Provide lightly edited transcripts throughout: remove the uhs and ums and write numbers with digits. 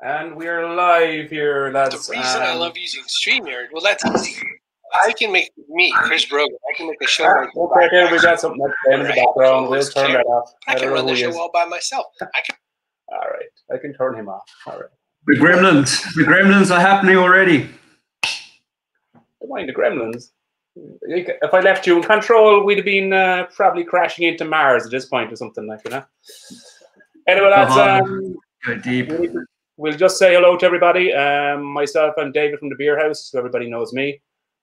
And we're live here, lads. The reason I love using StreamYard, well, that's easy. I can make Chris Brogan. I can make a show like okay, we got something that's playing in the background. We'll turn that off. I can run the show all by myself. All right, I can turn him off. All right. The gremlins are happening already. Don't mind the gremlins. If I left you in control, we'd have been probably crashing into Mars at this point or something like that. Anyway, lads, go deep. We'll just say hello to everybody. Myself and David from the Bierhaus, so everybody knows me.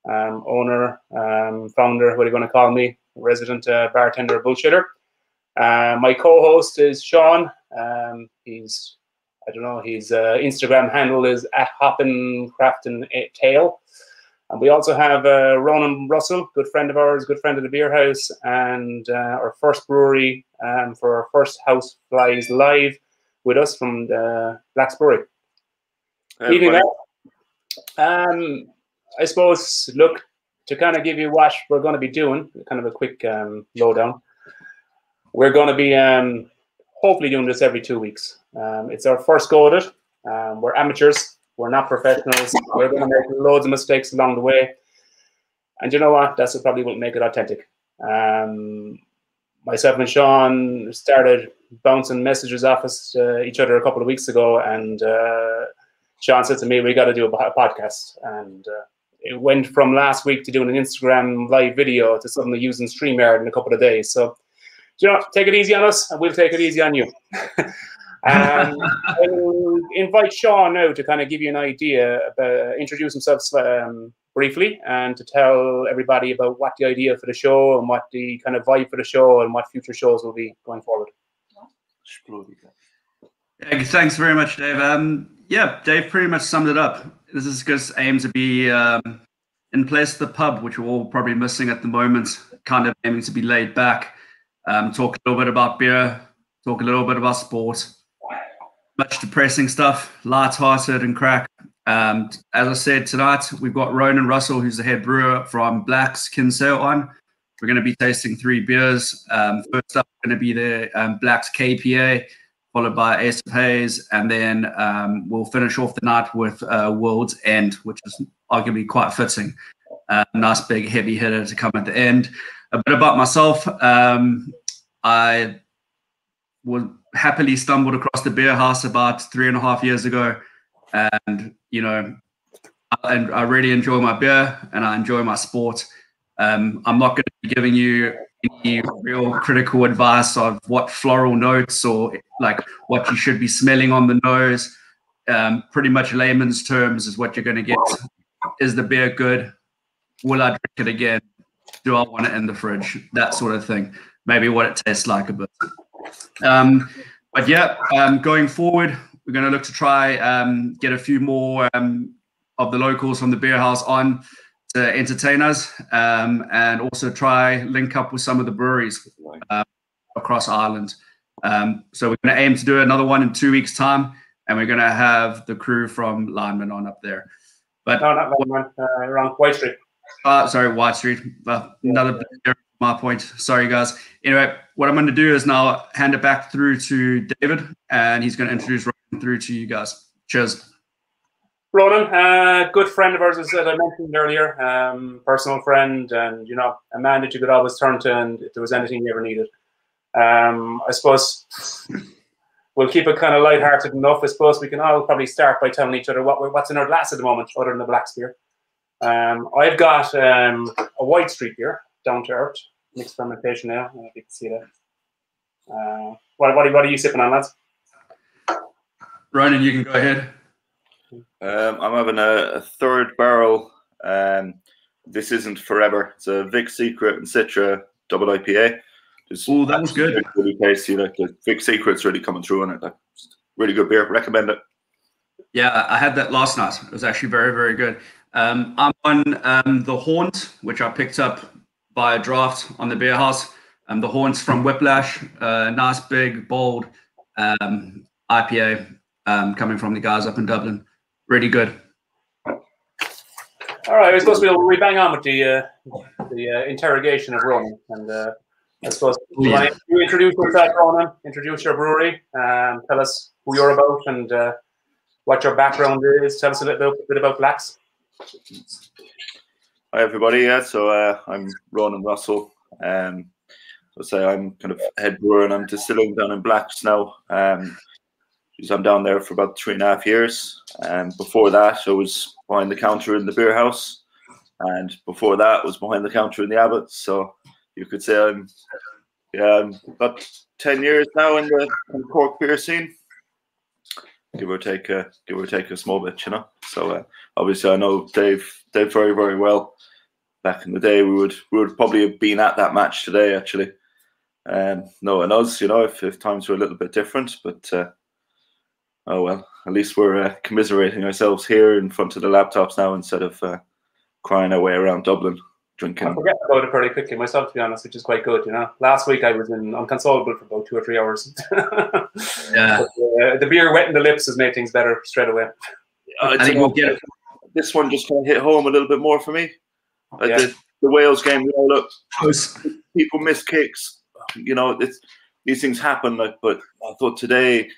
Owner, founder, what are you going to call me? Resident bartender, bullshitter. My co-host is Sean. His Instagram handle is @hoppin'craftin'tail. And we also have Ronan Russell, good friend of ours, good friend of the Bierhaus, and our first brewery for our first House Flies live with us from the Black's Brewery. Evening, I suppose, look, to kind of give you what we're going to be doing, kind of a quick lowdown. We're going to be hopefully doing this every 2 weeks. It's our first go at it. We're amateurs. We're not professionals. We're going to make loads of mistakes along the way. And you know what? That's what probably will make it authentic. Myself and Sean started bouncing messages off us each other a couple of weeks ago. And Sean said to me, we got to do a podcast. And it went from last week to doing an Instagram live video to suddenly using StreamYard in a couple of days. So, you know, take it easy on us and we'll take it easy on you. I'll invite Sean now to kind of give you an idea, introduce himself briefly, and to tell everybody about what the idea for the show and what the kind of vibe for the show and what future shows will be going forward. Yeah, thanks very much, Dave. Yeah, Dave pretty much summed it up. This is just aimed to be in place of the pub, which we're all probably missing at the moment, kind of aiming to be laid back, talk a little bit about beer, talk a little bit about sport. Much depressing stuff, light-hearted and crack. As I said, tonight we've got Ronan Russell, who's the head brewer from Black's Kinsale on. We're going to be tasting 3 beers. First up, going to be the Black's KPA, followed by Ace of Haze, and then we'll finish off the night with World's End, which is arguably quite fitting. Nice big heavy hitter to come at the end. A bit about myself. I happily stumbled across the Bierhaus about 3.5 years ago, and you know, I really enjoy my beer and I enjoy my sport. I'm not going to be giving you any real critical advice of what floral notes or like what you should be smelling on the nose. Pretty much layman's terms is what you're going to get. Is the beer good? Will I drink it again? Do I want it in the fridge? That sort of thing. Maybe what it tastes like a bit. But yeah, going forward, we're going to look to try get a few more of the locals from the Bierhaus on to entertain us, and also try link up with some of the breweries across Ireland. So we're going to aim to do another one in 2 weeks' time, and we're going to have the crew from Lineman on up there. But no, not Lineman, around White Street. Sorry, White Street. Another my point. Sorry, guys. Anyway, what I'm going to do is now hand it back through to David, and he's going to introduce Ronan through to you guys. Cheers. Ronan, good friend of ours, as I mentioned earlier, personal friend, and you know, a man that you could always turn to, and if there was anything you ever needed. I suppose we'll keep it kind of lighthearted enough. I suppose we can all probably start by telling each other what's in our glass at the moment, other than the Black's beer. I've got a White Street beer, down to earth, mixed fermentation now. I don't know if you can see that. What are you sipping on, lads? Ronan, you can go ahead. I'm having a third barrel. This isn't forever. It's a Vic Secret and Citra double IPA. Oh, that was good. Really tasty. Like the Vic Secret's really coming through on it. Like, really good beer. Recommend it. Yeah, I had that last night. It was actually very, very good. I'm on the Haunt, which I picked up by a draft on the Bierhaus. The Haunt's from Whiplash. Nice, big, bold IPA coming from the guys up in Dublin. Really good. All right, I suppose we bang on with the interrogation of Ronan, and I suppose you introduce yourself, Ronan. Introduce your brewery. Tell us who you're about and what your background is. Tell us a little bit about Blacks. Hi everybody. Yeah, so I'm Ronan Russell. So I'm kind of head brewer and I'm distilling down in Blacks now. I'm down there for about 3.5 years. Before that, I was behind the counter in the Bierhaus, and before that, was behind the counter in the Abbot. So you could say I'm about 10 years now in the Cork beer scene, give or take a small bit, you know. So obviously, I know Dave very, very well. Back in the day, we would probably have been at that match today, actually. Knowing us, you know, if times were a little bit different, but oh well. At least we're commiserating ourselves here in front of the laptops now instead of crying our way around Dublin drinking. I forget about it pretty quickly myself, to be honest, which is quite good, you know. Last week I was unconsolable for about 2 or 3 hours. Yeah. But, the beer wetting the lips has made things better straight away. I think we'll get it. This one just kind of hit home a little bit more for me. Yeah. The Wales game, you know, look, Close. people miss kicks. You know, these things happen. Like, but I thought today,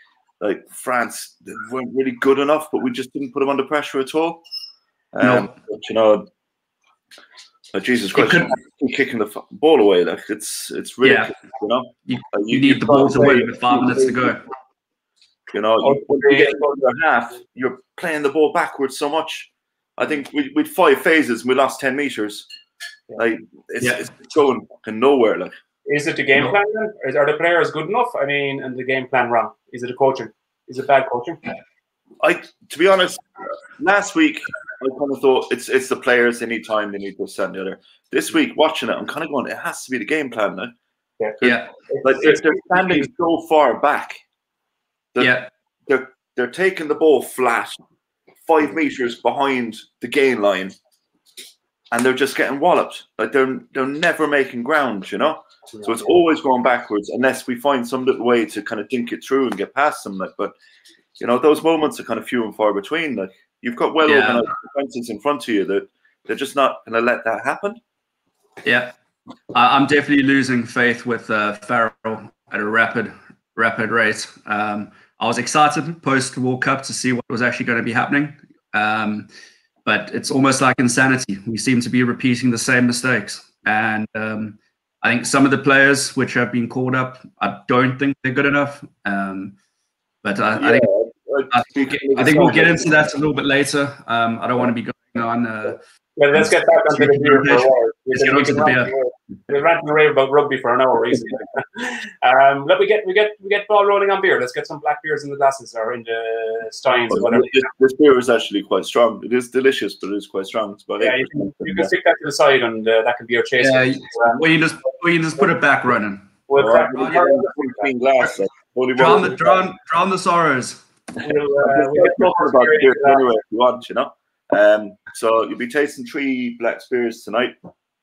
like France, they weren't really good enough, but we just didn't put them under pressure at all. No. But, you know, like, Jesus Christ, kicking the ball away, like it's really, Yeah. you know, You need the ball to win with 5 minutes to go. You know, when you get into a half, you're playing the ball backwards so much. I think we'd 5 phases and we lost 10 meters. Like it's going nowhere. Like, is it the game plan then? Are the players good enough? I mean, and the game plan wrong? Is it the coaching? Is it bad coaching? To be honest, last week I kind of thought it's the players. They need time. They need this, that, and the other. This week, watching it, I'm kind of going, it has to be the game plan now. Yeah. Like if they're standing so far back, they're taking the ball flat, 5 meters behind the gain line, and they're just getting walloped. Like they're never making ground, you know. So it's always going backwards unless we find some little way to kind of dink it through and get past them. Like, but you know, those moments are kind of few and far between. Like you've got well-organized defenses in front of you that they're just not going to let that happen. Yeah, I'm definitely losing faith with Farrell at a rapid rate. I was excited post World Cup to see what was actually going to be happening, but it's almost like insanity. We seem to be repeating the same mistakes, and I think some of the players which have been called up, I don't think they're good enough. But I think we'll get into that a little bit later. I don't want to be going on. Let's get back onto the beer for a while. We ran and rave about rugby for an hour recently. Let we get ball rolling on beer. Let's get some black beers in the glasses or in the steins or whatever. This beer is actually quite strong. It is delicious, but it is quite strong. It's about you can stick that to the side, and that can be your chaser. Yeah, well, you just put it back, Ronan. Clean glass. Drown the sorrows. We'll talk about beer anyway if you want, you know. So you'll be tasting 3 black beers tonight: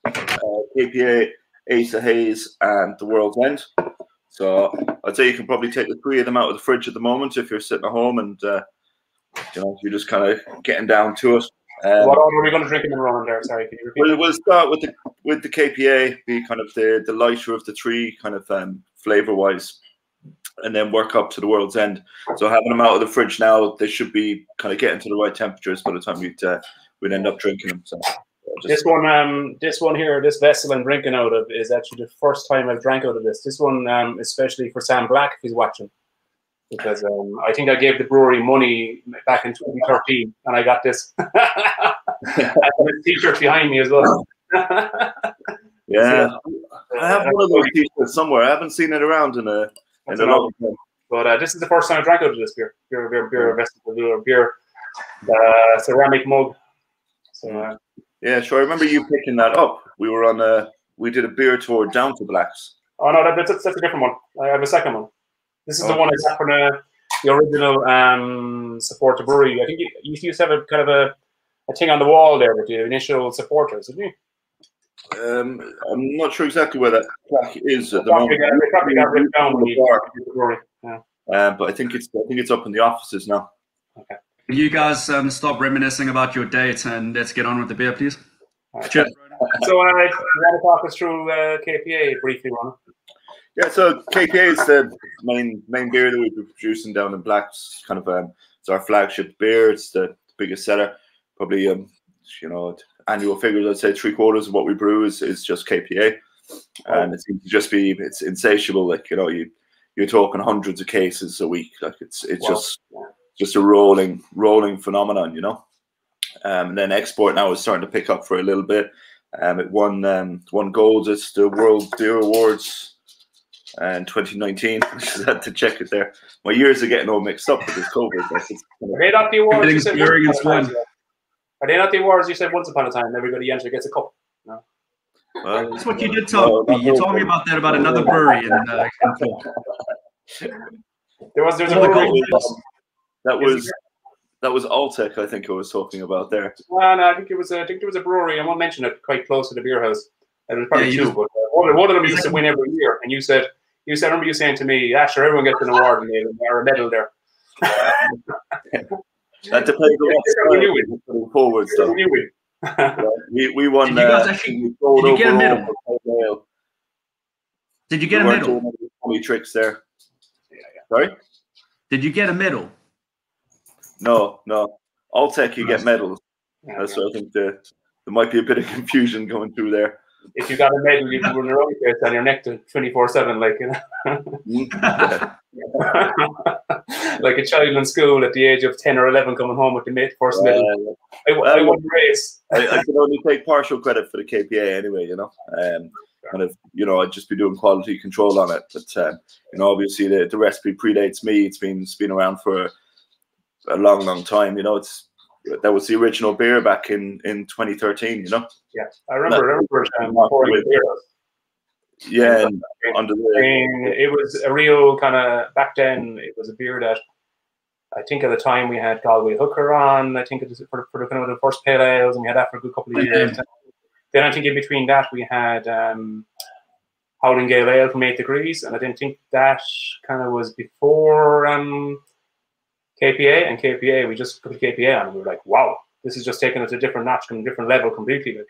KPA, Ace of Haze, and the World's End. So I'd say you can probably take the 3 of them out of the fridge at the moment if you're sitting at home and you know, you're just kind of getting down to it. What order are we going to drink in the Ronan there? Sorry, can you repeat? We'll start with the KPA, be kind of the lighter of the 3, kind of flavor wise, and then work up to the World's End. So having them out of the fridge now, they should be kind of getting to the right temperatures by the time we'd end up drinking them. So this one here, this vessel I'm drinking out of is actually the first time I've drank out of this. This one, especially for Sam Black, if he's watching, because I think I gave the brewery money back in 2013, and I got this. The t-shirt behind me as well. Yeah, I have one of those t-shirts somewhere. I haven't seen it around in a long time. But this is the first time I drank out of this beer vessel, beer ceramic mug. So, yeah, sure. I remember you picking that up. We were on we did a beer tour down to Blacks. Oh no, that's a different one. I have a second one. This is the one I got from the original supporter brewery. I think you used to have a kind of a thing on the wall there with the initial supporters, didn't you? I'm not sure exactly where that plaque is at the moment. They probably got ripped down when you did the brewery. Yeah. But I think it's up in the offices now. Okay. You guys stop reminiscing about your date and let's get on with the beer, please. Right. So, you want to talk us through KPA briefly, Ronan? Yeah, so KPA is the main beer that we've been producing down in Blacks, kind of our flagship beer. It's the biggest seller. Probably, annual figures, I'd say 3/4 of what we brew is just KPA. And it seems to just be, it's insatiable. Like, you're talking hundreds of cases a week. Like it's just a rolling phenomenon, and then export now is starting to pick up for a little bit. It won gold at the World Beer Awards in 2019. I just had to check it there. My years are getting all mixed up with this COVID. Are they not the awards you said once upon a time? Are they not the awards you said once upon a time? Everybody enters gets a cup. No. That's what you did tell me. You told me about that about another brewery in There's a brewery. That was Alltech, I think I was talking about there. No, I think there was a brewery. I won't mention it. Quite close to the Bierhaus. There was probably two, but one of them used to win every year. And you said, I remember you saying to me, "Yeah, sure, everyone gets an award or a medal there." That depends on what's forward stuff. We won. Did you guys actually? Did you get a medal? Did you get a medal? Funny tricks there. Sorry. Did you get a medal? No. Alltech, you get medals. That's what I think there might be a bit of confusion going through there. If you got a medal, you can run your own case on your neck to 24/7, like like a child in school at the age of 10 or 11 coming home with the first medal. I won the race. I can only take partial credit for the KPA anyway, I'd just be doing quality control on it. But obviously the recipe predates me. It's been around for a long time. That was the original beer back in 2013. Yeah, I remember. Yeah, and under it was a real kind of, back then it was a beer that I think at the time we had Galway Hooker on. I think it was for the kind of the first pale ales, and we had that for a good couple of years. Then I think in between that we had Howling Gale Ale from 8 Degrees, and I didn't think that kind of was before KPA. And KPA, we just put the KPA on, and we were like, wow, this is just taking it to a different notch, a different level completely,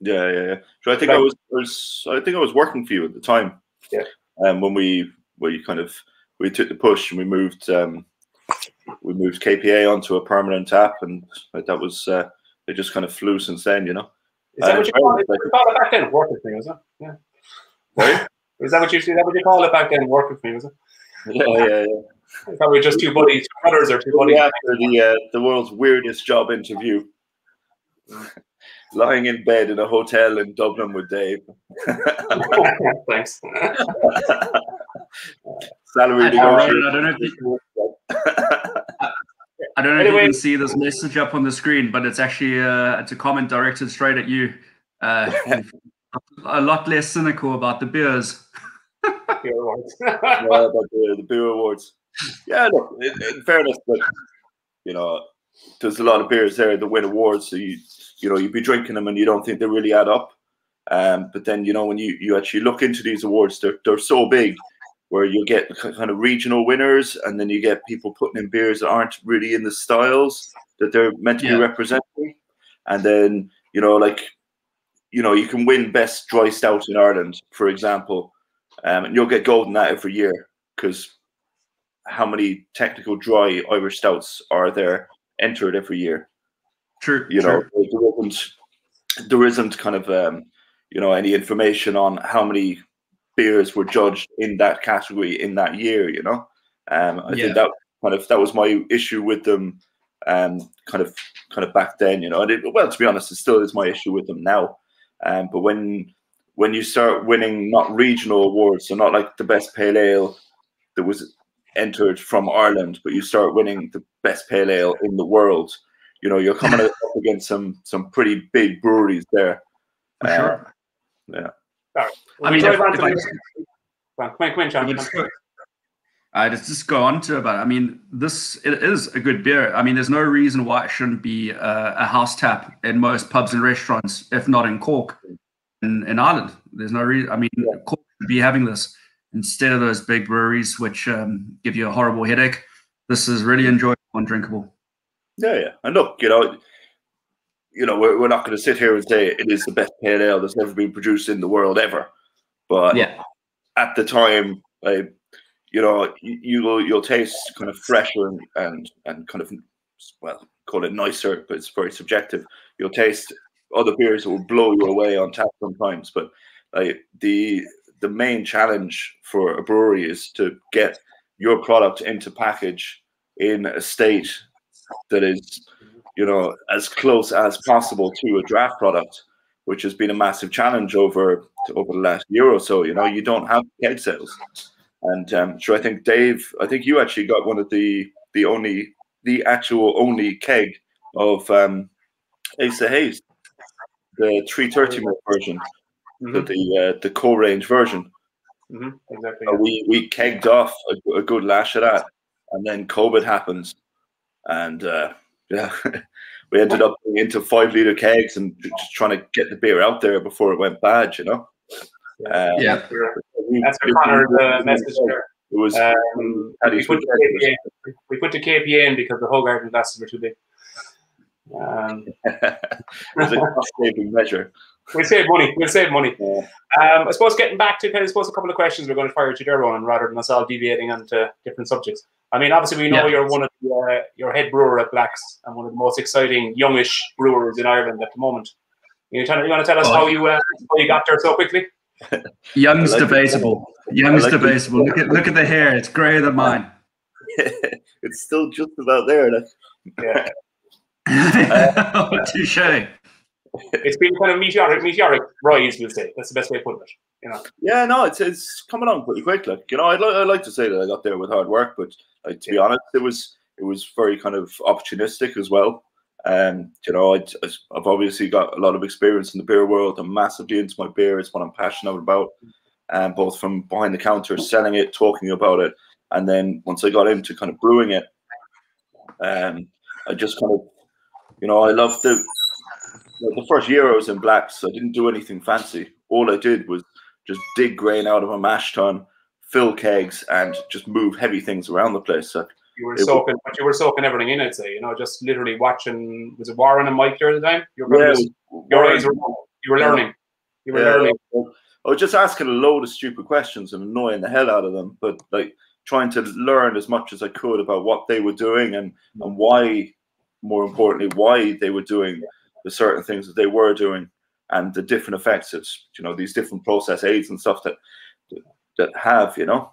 Yeah. So I think I was working for you at the time. Yeah. When we took the push and we moved KPA onto a permanent tap, and that was it just kind of flew since then, Is that what you called it back then? Work with me, was it? Yeah. Sorry? Is that what you called it back then? Work with me, was it? Yeah. I thought we were just two brothers or two buddies. After the world's weirdest job interview. Lying in bed in a hotel in Dublin with Dave. Thanks. Salary negotiation. I don't know if you can see this message up on the screen, but it's actually it's a comment directed straight at you. A lot less cynical about the beers. Beer awards. About the beer awards. Yeah, look, in fairness, there's a lot of beers there that win awards, so you'd be drinking them and you don't think they really add up. But then, when you actually look into these awards, they're so big, where you get kind of regional winners, and then you get people putting in beers that aren't really in the styles that they're meant to be representing. And then, you can win best dry stout in Ireland, for example, and you'll get gold in that every year, because how many technical dry Irish stouts are there entered every year? True. There isn't kind of any information on how many beers were judged in that category in that year. I think that was my issue with them, kind of back then. To be honest, it still is my issue with them now. But when you start winning not regional awards, so not like the best pale ale that was entered from Ireland, but you start winning the best pale ale in the world, you're coming up against some pretty big breweries there. For sure. Yeah. All right. I mean, come in, John. Just go on to about. I mean, it is a good beer. I mean, there's no reason why it shouldn't be a house tap in most pubs and restaurants, if not in Cork, in Ireland. There's no reason. I mean, Cork should be having this instead of those big breweries, which give you a horrible headache. This is really enjoyable and drinkable. Yeah. And look, we're not going to sit here and say it is the best pale ale that's ever been produced in the world ever. But at the time, you know, you'll taste kind of fresher and kind of, well, call it nicer, but it's very subjective. You'll taste other beers that will blow you away on tap sometimes, but like the main challenge for a brewery is to get your product into package in a state that is, you know, as close as possible to a draft product, which has been a massive challenge over the last year or so. You know, you don't have keg sales, and sure, I think Dave, I think you actually got one of the actual only keg of Ace of Haze, the 330 ml version, the core range version. Exactly. We kegged off a good lash of that, and then COVID happens, and yeah, we ended up going into 5 liter kegs and just trying to get the beer out there before it went bad, you know. Yeah. That's Connor's message there. It was we put the KPA in because the whole garden glasses were too big. It was a cost-saving measure. We'll save money. Yeah. I suppose getting back to a couple of questions we're going to fire to you, Ronan, rather than us all deviating onto different subjects. I mean, obviously, we know you're one of your head brewer at Blacks and one of the most exciting youngish brewers in Ireland at the moment. You want to tell us how you got there so quickly? Young's debatable. Young's debatable. Look at the hair. It's grayer than mine. It's still just about there. Yeah. Touche. It's been kind of meteoric rise, we'll say. That's the best way of putting it. You know. Yeah, no, it's coming on pretty quick. Like, you know, I'd like to say that I got there with hard work, but like, to be honest, it was very kind of opportunistic as well. You know, I've obviously got a lot of experience in the beer world. I'm massively into my beer. It's what I'm passionate about, both from behind the counter, selling it, talking about it, and then once I got into kind of brewing it, I just kind of, you know, I loved the first year I was in Blacks. I didn't do anything fancy. All I did was just dig grain out of a mash tun, fill kegs, and just move heavy things around the place. So you were soaking everything in, I'd say. You know, just literally watching. Was it Warren and Mike there at the time? You were learning. You were learning. I was just asking a load of stupid questions and annoying the hell out of them, but like trying to learn as much as I could about what they were doing and why, more importantly, why they were doing the certain things that they were doing and the different effects of, you know, these different process aids and stuff that have, you know.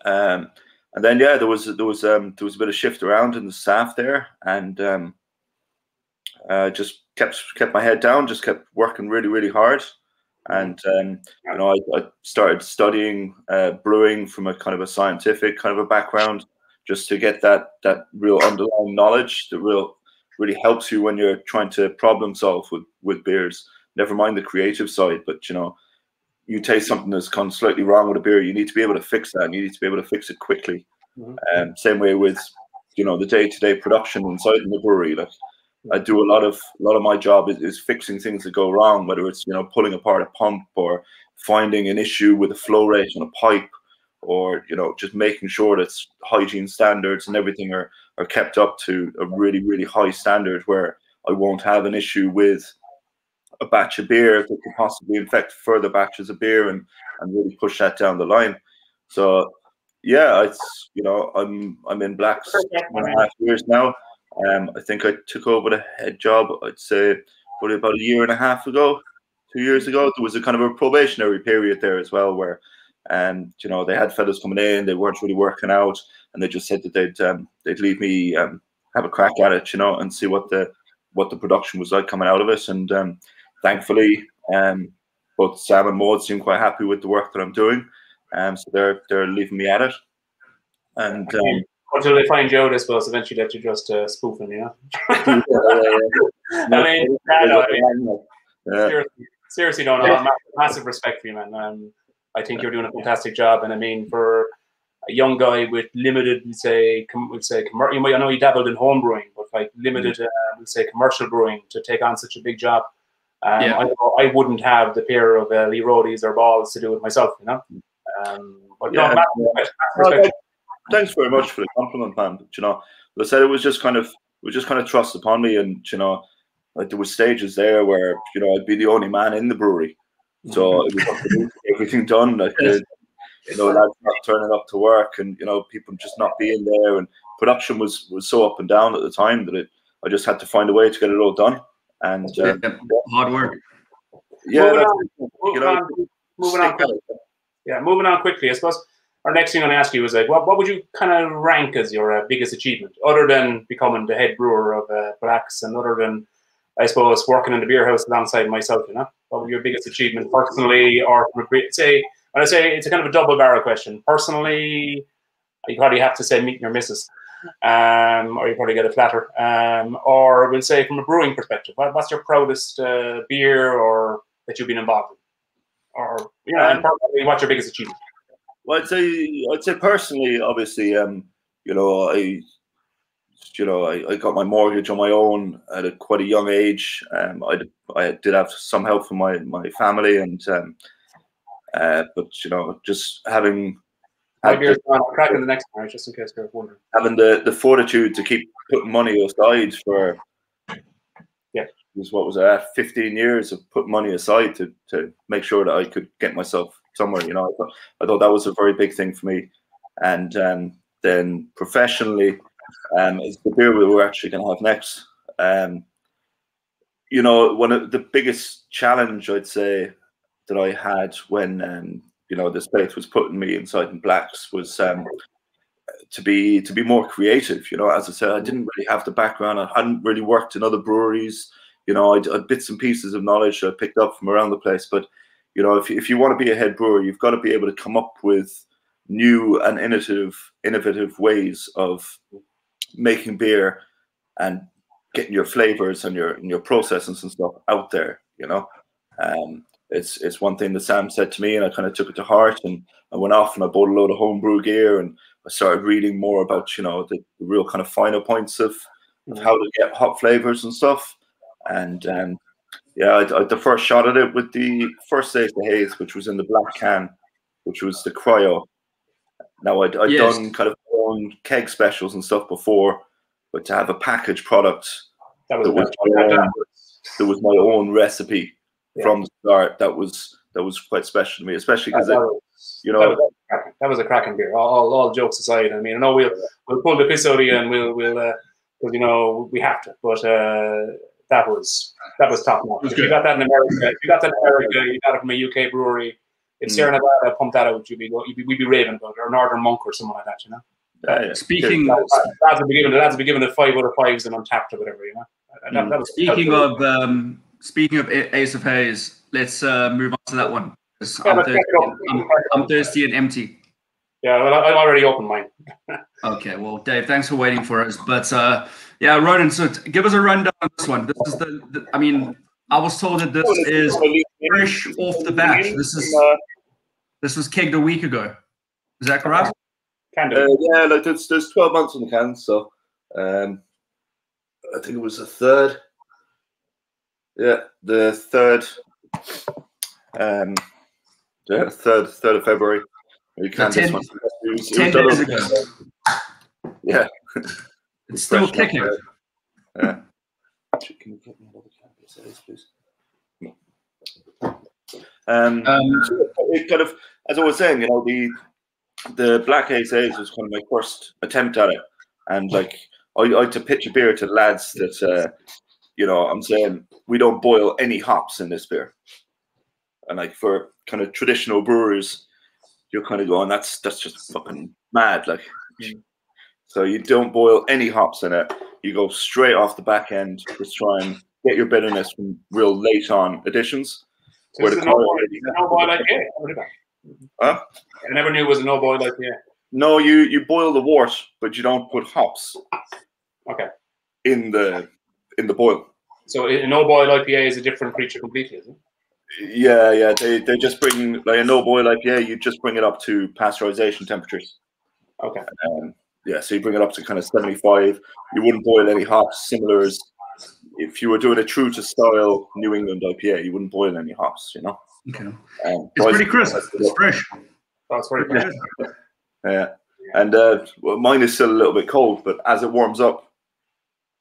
And then there was a bit of shift around in the staff there, and just kept my head down, just kept working really, really hard. And you know, I started studying brewing from a kind of a scientific kind of a background, just to get that real underlying knowledge that really helps you when you're trying to problem solve with beers. Never mind the creative side, but you know, you taste something that's gone slightly wrong with a beer, you need to be able to fix that, and you need to be able to fix it quickly. Same way with, you know, the day-to-day production inside the brewery. Like, I do a lot of my job is fixing things that go wrong, whether it's, you know, pulling apart a pump or finding an issue with a flow rate on a pipe, or, you know, just making sure that hygiene standards and everything are kept up to a really, really high standard, where I won't have an issue with a batch of beer that could possibly infect further batches of beer and really push that down the line. So yeah, it's, you know, I'm in Blacks 1.5 years now. I think I took over the head job, I'd say probably about 1.5 years ago, 2 years ago. There was a kind of a probationary period there as well, where you know, they had fellas coming in, they weren't really working out, and they just said that they'd leave me have a crack at it, you know, and see what the production was like coming out of it. And thankfully, both Sam and Maud seem quite happy with the work that I'm doing, so they're leaving me at it. And until they find you out, I suppose, eventually that you're just spoofing, you know. Seriously, no, massive respect for you, man. I think you're doing a fantastic job, and I mean, for a young guy with limited, I know you dabbled in home brewing, but like limited, commercial brewing, to take on such a big job. I wouldn't have the pair of Lee Roadies or balls to do it myself, you know. Thanks very much for the compliment, man. But, you know, as I said, it was just kind of thrust upon me, and you know, like there were stages there where, you know, I'd be the only man in the brewery, so it was everything done. Like, lads not turning up to work, and people just not being there, and production was so up and down at the time that I just had to find a way to get it all done. And hard work. Yeah, moving on quickly. Yeah, moving on quickly. I suppose our next thing I'm going to ask you is like, what would you kind of rank as your biggest achievement, other than becoming the head brewer of Blacks, and other than, I suppose, working in the beer house alongside myself? What would your biggest achievement personally, or say? When I say it's a kind of a double barrel question. Personally, you probably have to say meeting your missus, or you probably get a flatter. Or we'll say from a brewing perspective, what's your proudest beer or that you've been involved in? Or and personally, what's your biggest achievement? Well, I'd say personally, obviously, I got my mortgage on my own at quite a young age. I did have some help from my family, and but just having cracking the next one, just in case you're wondering. Having the fortitude to keep putting money aside for what was that, 15 years of putting money aside to make sure that I could get myself somewhere. I thought that was a very big thing for me. And then professionally, is the beer we were actually going to have next. One of the biggest challenge I'd say that I had when this place was putting me inside in Blacks was to be more creative. As I said, I didn't really have the background. I hadn't really worked in other breweries. I had bits and pieces of knowledge I picked up from around the place. But if you want to be a head brewer, you've got to be able to come up with new and innovative ways of making beer and getting your flavors and your processes and stuff out there. It's one thing that Sam said to me, and I kind of took it to heart, and I went off and I bought a load of homebrew gear, and I started reading more about the real kind of finer points of how to get hop flavors and stuff. And the first shot at it with the first taste of haze, which was in the black can, which was the cryo. Now I'd done kind of my own keg specials and stuff before, but to have a packaged product that was my own recipe from the start, that was quite special to me, especially because that was a cracking beer. All jokes aside, I mean, I know we'll pull the piss out of you, and we'll we have to, but that was top notch. If you got that in America, you got it from a UK brewery. If Sierra Nevada pumped that out, we'd be raving about it, or Northern Monk or something like that. Speaking, lads would be given it 5 out of 5s and Untapped or whatever. Speaking of Ace of Haze, let's move on to that one. I'm thirsty and empty. Yeah, well, I'm already open mine. Okay, well, Dave, thanks for waiting for us. But Ronan, so give us a rundown on this one. This is I mean, I was told that this is fresh off the bat. This was kegged a week ago. Is that correct? There's 12 months on the can, so I think it was the 3rd. Yeah, the 3rd. 3rd of February. You can 10 days ago. Yeah. It's still kicking. Yeah. Can you get me another can, please? It kind of, as I was saying, the Black Ace Haze was kind of my first attempt at it, and like I had to pitch a beer to the lads that I'm saying we don't boil any hops in this beer, and like for kind of traditional brewers, you're kind of going that's just fucking mad, like. So you don't boil any hops in it. You go straight off the back end to try and get your bitterness from real late on additions. So it's a no-boil IPA. Huh? I never knew it was a no-boil IPA. No, you boil the wort, but you don't put hops. Okay. In the boil. So a no-boil IPA is a different creature completely, isn't it? Yeah. They just bring, like a no-boil IPA, you just bring it up to pasteurization temperatures. Okay. So you bring it up to kind of 75. You wouldn't boil any hops, similar as if you were doing a true to style New England IPA, you wouldn't boil any hops, Okay. It's pretty crisp. It's fresh. That's very fresh. Yeah. And mine is still a little bit cold, but as it warms up,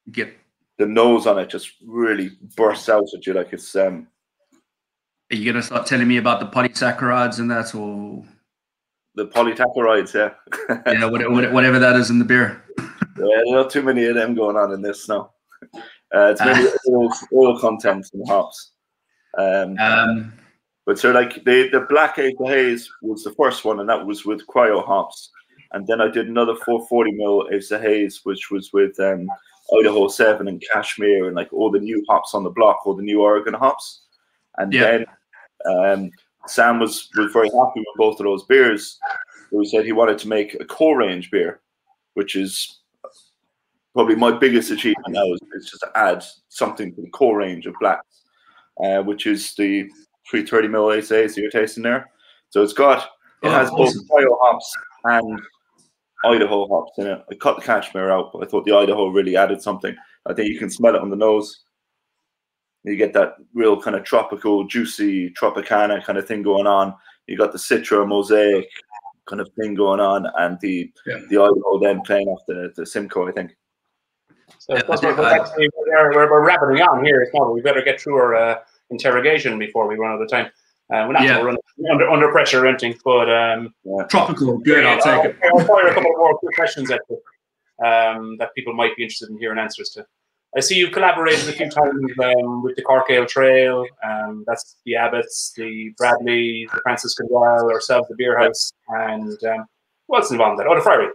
the nose on it just really bursts out at you like it's. Are you gonna start telling me about the polysaccharides and that, or? The polysaccharides, yeah. Yeah, whatever that is in the beer. Yeah, not too many of them going on in this now. It's mainly oil content and hops. But so like the Black Ace Haze was the first one, and that was with cryo hops. And then I did another 440ml Ace Haze, which was with Idaho 7 and Cashmere and like all the new hops on the block, all the new Oregon hops. And then Sam was very happy with both of those beers. So he said he wanted to make a core range beer, which is probably my biggest achievement now is just to add something to the core range of blacks, which is the 330ml Ace Haze that you're tasting there. So it has both cryo hops and Idaho hops in it. I cut the Cashmere out, but I thought the Idaho really added something. I think you can smell it on the nose. You get that real kind of tropical, juicy Tropicana kind of thing going on. You got the Citra Mosaic kind of thing going on, and the Idaho then playing off the Simcoe, I think. So we're wrapping on here. It's not, we better get through our interrogation before we run out of time. We're not running under pressure or anything, but tropical, good. I'll take it. I'll fire a couple more quick questions at you that people might be interested in hearing answers to. I see you've collaborated a few times with the Cork Ale Trail. That's the Abbots, the Bradley, the Francis Kinsale, ourselves, the Bierhaus, and what's involved in that? Oh, the Friary.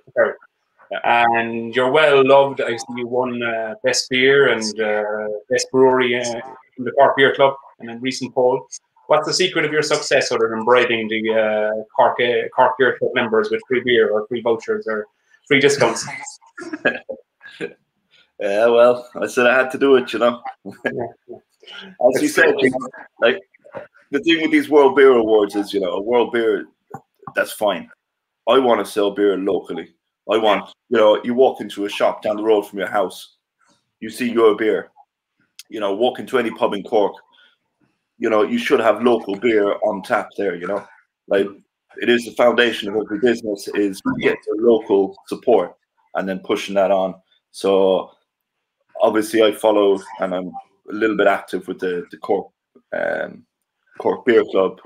And you're well loved. I see you won Best Beer and Best Brewery from the Cork Beer Club in a recent poll. What's the secret of your success other than bribing the Cork Beer Club members with free beer or free vouchers or free discounts? Yeah, well, I said I had to do it, you know. As you said, you know, like the thing with these World Beer Awards is, you know, a World Beer, that's fine. I want to sell beer locally. I want, you know, you walk into a shop down the road from your house, you see your beer. You know, walk into any pub in Cork, you know, you should have local beer on tap there, you know. Like, it is the foundation of every business is get the local support and then pushing that on. So, obviously, I follow and I'm a little bit active with the Cork Beer Club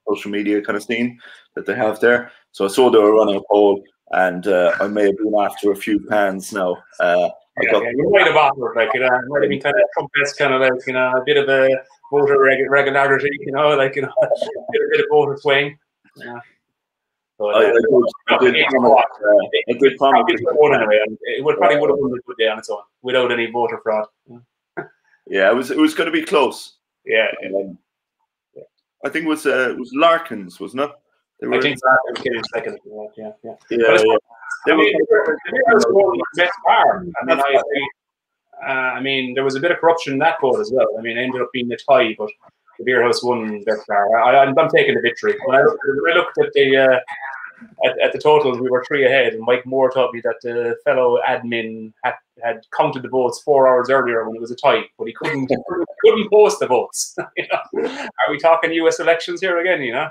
social media kind of scene that they have there. So I saw they were running a poll, and I may have been after a few pans now. You might have offered, like, you know, it might have been kind of trumpets, kind of like, you know, a bit of a voter regularity, you know, like, you know, a bit of voter swing. Yeah. But, I did promise. It would probably would have won the good day on its own without any voter fraud. Yeah, it was going to be close. Yeah. I think it was Larkins, wasn't it? I think Larkins came second. Yeah. They were best bar. I mean, there was a bit of corruption in that vote as well. I mean, it ended up being a tie, but the Bierhaus won best bar. I'm taking the victory. When I looked at the at the totals, we were 3 ahead, and Mike Moore told me that the fellow admin had counted the votes 4 hours earlier when it was a tie, but he couldn't post the votes. You know? Are we talking U.S. elections here again? You know,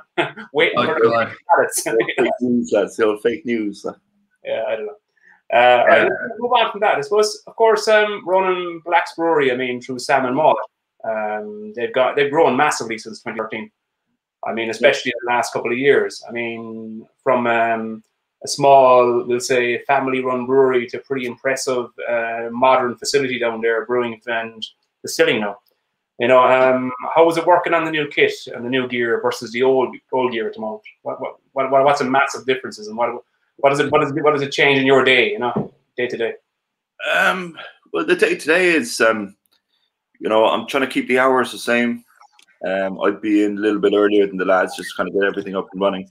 waiting for the ballots. Fake news, that's still fake news. Yeah, I don't know. Right, let's move on from that. I suppose, of course, Ronan Black's Brewery. I mean, through Sam and Maud, they've grown massively since 2013. I mean, especially in the last couple of years. I mean, from a small, we'll say, family-run brewery to pretty impressive modern facility down there, brewing and distilling now. You know, how was it working on the new kit and the new gear versus the old gear at the moment? What's the massive differences, and what does it change in your day? You know, day to day. Well, the day to day is, you know, I'm trying to keep the hours the same. I'd be in a little bit earlier than the lads, just to kind of get everything up and running.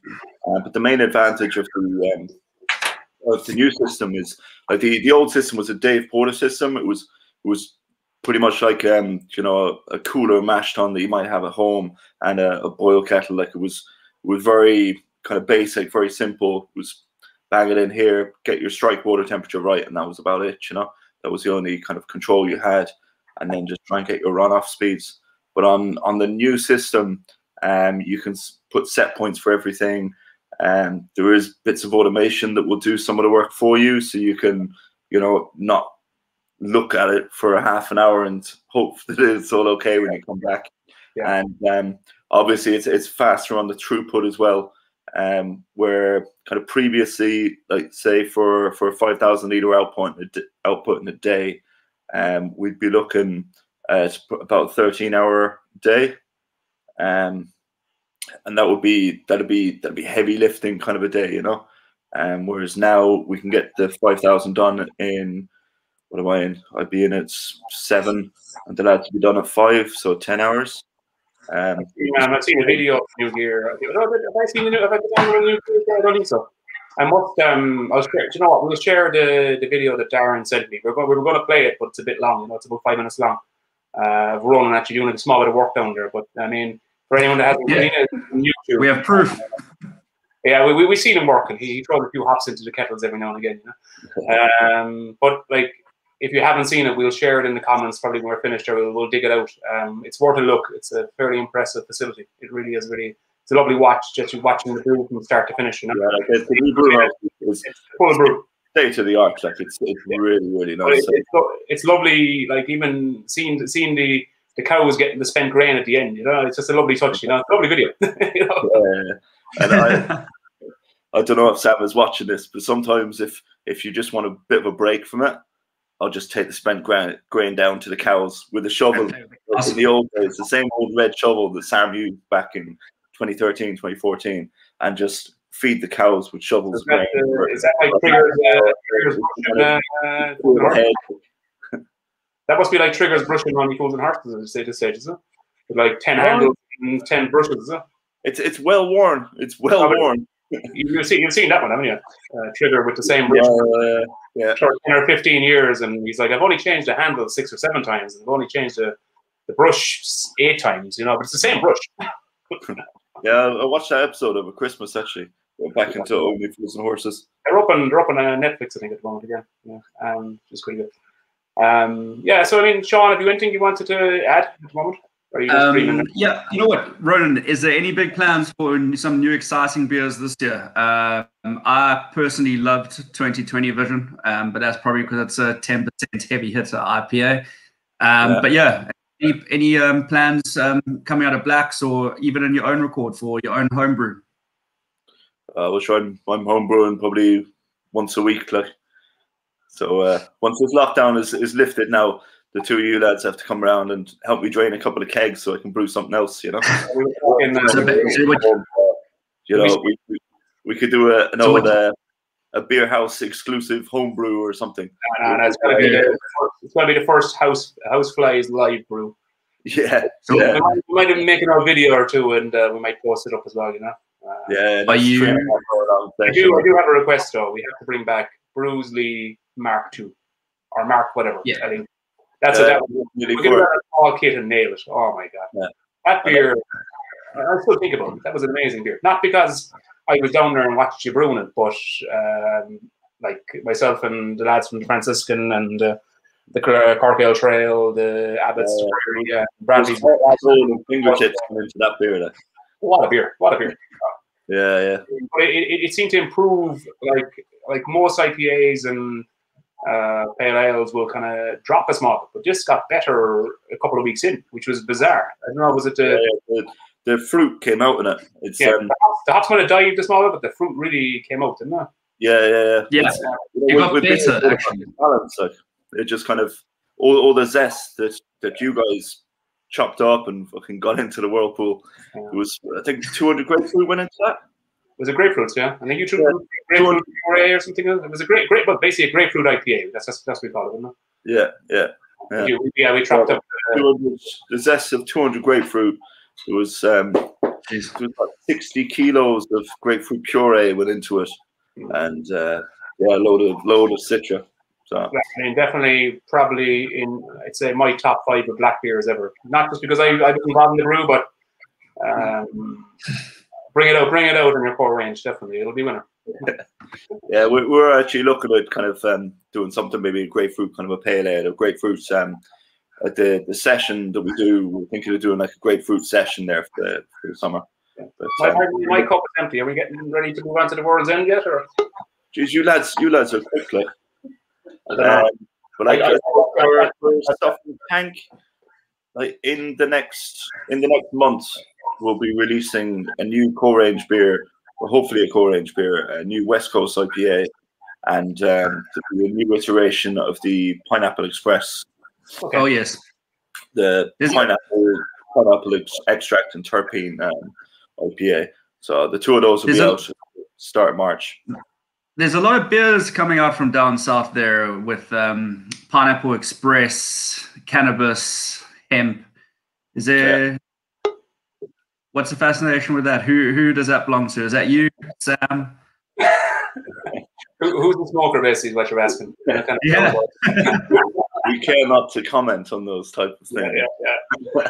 But the main advantage of the new system is, like, the old system was a Dave Porter system. It was pretty much like you know, a cooler mash tun that you might have at home and a boil kettle. Like, it was very kind of basic, very simple. It was bang it in here, get your strike water temperature right, and that was about it. You know, that was the only kind of control you had, and then just try and get your runoff speeds. But on the new system, you can put set points for everything. There is bits of automation that will do some of the work for you, so you can, you know, not look at it for a half an hour and hope that it's all okay when you come back. Yeah. And obviously, it's faster on the throughput as well. where kind of previously, like say for a 5,000 litre output in a day, we'd be looking at about a 13-hour day, and that'd be heavy lifting kind of a day, you know. Whereas now we can get the 5,000 done in, what am I in? I'd be in at 7, and the lads would be done at 5, so 10 hours. I've seen a video of new gear. Have I seen the new? Have I done the new gear? I don't think so. I must. I'll share. Do you know what? We'll share the video that Darren sent me. We were going to play it, but it's a bit long. You know, it's about 5 minutes long. Ronan actually doing a small bit of work down there. But I mean, for anyone that hasn't seen it on YouTube, we have proof. Yeah, we seen him working. He throws a few hops into the kettles every now and again. You know? But like, if you haven't seen it, we'll share it in the comments probably when we're finished, or we'll dig it out. It's worth a look. It's a fairly impressive facility. It really is. It's a lovely watch, just watching the brew from start to finish. You know, yeah, like the brew is full of brew. State of the art. Like it's really, really nice. It's lovely. Like even seeing the cows getting the spent grain at the end. You know, it's just a lovely touch. You know, it's a lovely video. You know? Yeah. And I don't know if Sam is watching this, but sometimes if you just want a bit of a break from it, I'll just take the spent grain down to the cows with a shovel. In the old days, the same old red shovel that Sam used back in 2013, 2014, and just feed the cows with shovels. Is that like Triggers brushing? That must be like Triggers brushing on equals and horses at this stage, isn't it? With like 10 handles and 10 brushes, isn't it? It's well worn. It's well worn. You've seen that one, haven't you? Trigger with the same brush for 10 or 15 years, and he's like, I've only changed the handle 6 or 7 times, and I've only changed the brush 8 times, you know, but it's the same brush. Yeah, I watched that episode over Christmas actually. Went back into Only Fools and Horses. They're up on Netflix, I think, at the moment again. Yeah, just pretty good. Yeah, so I mean, Sean, have you anything you wanted to add at the moment? Or are you just dreaming? Yeah, you know what, Ronan, is there any big plans for some new exciting beers this year? I personally loved 2020 Vision, but that's probably because it's a 10% heavy hitter IPA. But yeah, any plans coming out of Blacks or even in your own record for your own homebrew? Which I'm homebrewing probably once a week, like. So once this lockdown is lifted now, the 2 of you lads have to come around and help me drain a couple of kegs so I can brew something else, you know. We could do an old a Bierhaus exclusive homebrew or something. No, it's going to be the first Houseflies live brew. Yeah. So we might even make another video or two, and we might post it up as well, you know. I do have a request though. We have to bring back Bruisley Mark II or Mark whatever. Yeah. I think that's that. We get a small kit and nail it. Oh my god, that beer! I still think about it. That was an amazing beer. Not because I was down there and watched you brewing it, but like myself and the lads from the Franciscan and the Cork Ale Trail, the Abbott's, Bradley's fingertips come into that beer. Like. What a beer! Yeah. But it seemed to improve, like most IPAs and pale ales will kind of drop a small bit, but this got better a couple of weeks in, which was bizarre. I don't know, was it the fruit came out in it? It's the hops might have dived a small bit, but the fruit really came out, didn't it? Yeah. It got better actually. Balance, like, it just kind of all the zest that you guys chopped up and fucking got into the whirlpool. Yeah. It was, I think, 200 grapefruit went into that. Was it grapefruits? Yeah, I think you took grapefruit puree or something. It was a but basically a grapefruit IPA. That's what we call it, isn't it? Yeah. We chopped up the zest of 200 grapefruit. It was about 60 kilos of grapefruit puree went into it, and a load of citra. So I mean, definitely, probably I'd say my top 5 of black beers ever. Not just because I've been involved in the brew, but bring it out in your core range. Definitely, it'll be winner. Yeah, we're actually looking at kind of doing something, maybe a grapefruit kind of a pale ale, or grapefruit. At the session that we do, we're thinking of doing like a grapefruit session there for the summer. Yeah. But my cup is empty. Are we getting ready to move on to the world's end yet, or? Geez, you lads are quick, like. But for stuff in the tank, like in the next month, we'll be releasing a new core range beer well, hopefully a core range beer, a new West Coast IPA, and a new iteration of the Pineapple Express. Okay. Oh yes, The pineapple extract and terpene IPA. So the two of those will be out start of March. There's a lot of beers coming out from down south there with Pineapple Express, cannabis, hemp. Is there? Yeah. What's the fascination with that? Who does that belong to? Is that you, Sam? Who's the smoker, basically, is what you're asking. Yeah. We care not to comment on those types of things. Like,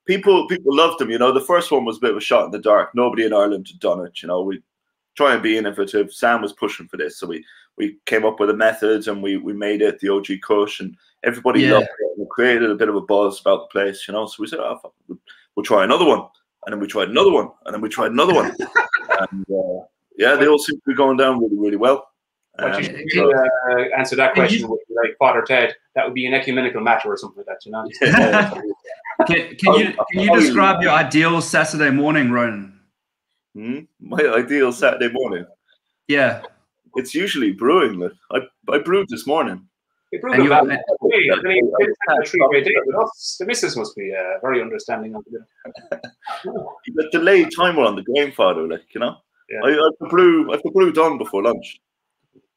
people loved them. You know, the first one was a bit of a shot in the dark. Nobody in Ireland had done it. You know, we try and be innovative. Sam was pushing for this, so we came up with a method and we made it the OG Kush, and everybody loved it. We created a bit of a buzz about the place, you know. So we said, oh, we'll try another one, and then we tried another one, and then we tried another one, and yeah, they all seem to be going down really, really well. Answer that question with like Father Ted. That would be an ecumenical matter or something like that, you know. Can you describe your ideal Saturday morning, Ronan? My ideal Saturday morning. Yeah, it's usually brewing. Like I brewed this morning. The missus must be very understanding of it. The delayed timer on the Grainfather, like, you know. Yeah. I have the brew done before lunch.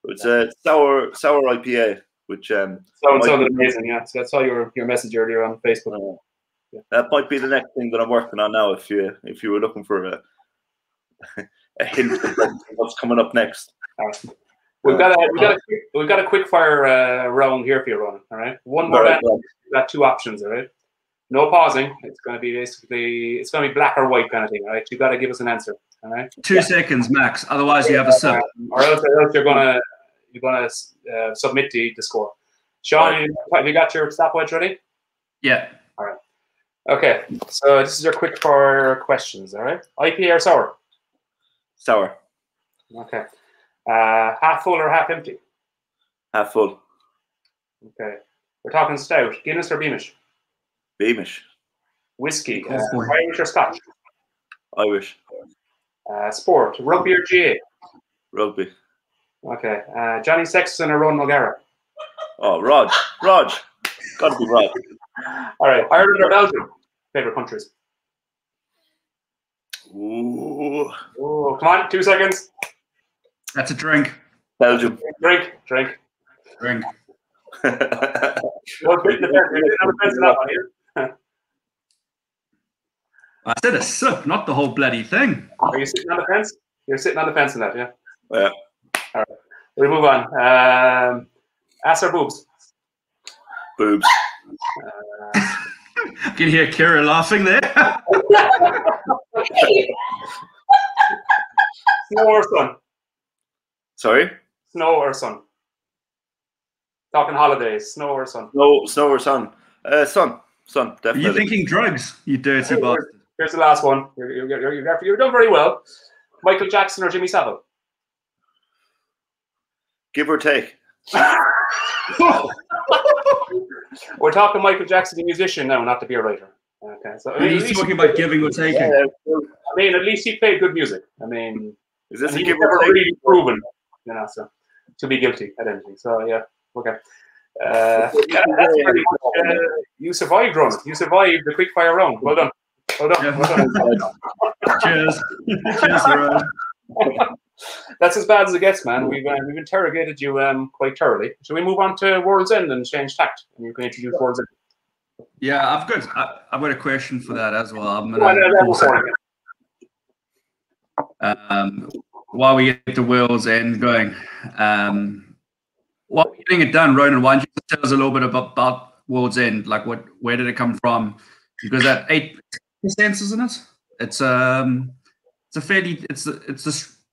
It's a sour IPA, which sounded amazing. Yeah, so that's all your message earlier on Facebook. That might be the next thing that I'm working on now. If you were looking for a hint of what's coming up next. We've got a quick fire round here for you, Ronan. All right, one more. We've got two options. All right, no pausing. It's going to be black or white kind of thing. All right, you got to give us an answer. All right, 2 seconds max. Otherwise, you have a sip. Or else you're gonna submit the score. Sean, have you got your stopwatch ready? Yeah. All right. Okay. So this is your quick fire questions. All right. IPA or sour? Sour. Okay. Half full or half empty? Half full. Okay. We're talking stout. Guinness or Beamish? Beamish. Whiskey. Irish or Scotch? Irish. Sport. Rugby or GA? Rugby. Okay. Johnny Sexton or Ronan O'Gara? Oh, Rog. Got to be Rog. All right. Ireland or Belgium? Favorite countries? Ooh. Oh, come on. 2 seconds. That's a drink. Belgium. Drink. I said a sip, not the whole bloody thing. Are you sitting on the fence? You're sitting on the fence in that, yeah? Yeah. All right. We move on. Ass or boobs? Boobs. I can hear Kira laughing there. Snow or sun? Sorry? Snow or sun? Talking holidays. Snow or sun? No, snow or sun? Sun, definitely. Are you thinking drugs, you dirty bastard? Here's the last one. You've done very well. Michael Jackson or Jimmy Savile? Give or take. We're talking Michael Jackson, the musician now, not the beer writer. Okay, so he's talking about giving or taking. Yeah, I mean, at least he played good music. I mean, is this a give give or take? Really proven, you know, so to be guilty at anything. So yeah, okay. That's pretty much, you survived, Ronan. You survived the quick fire round. Well done. Cheers, Ronan. That's as bad as it gets, man. We've interrogated you quite thoroughly. Shall we move on to World's End and change tact? And you can introduce World's End. Yeah, I've got a question for that as well. While we get the World's End going, while we're getting it done, Ronan, why don't you tell us a little bit about World's End? Like, where did it come from? Because at 8%, isn't it?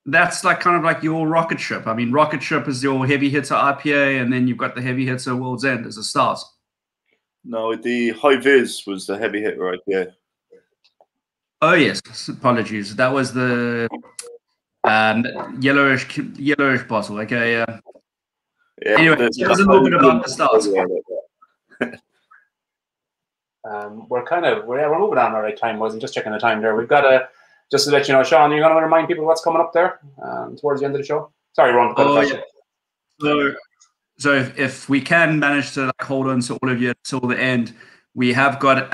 That's like kind of like your rocket ship. I mean, rocket ship is your heavy hitter IPA, and then you've got the heavy hitter World's End as a start. No, the High Vis was the heavy hitter IPA. Oh yes, apologies. That was the yellowish bottle. Okay, yeah. Anyway, tell us a little bit about the start. We're moving on our right time. Wasn't just checking the time there. We've got just to let you know, Sean, you're going to remind people what's coming up there towards the end of the show. Sorry, Ron. So if we can manage to hold on to all of you until the end, we have got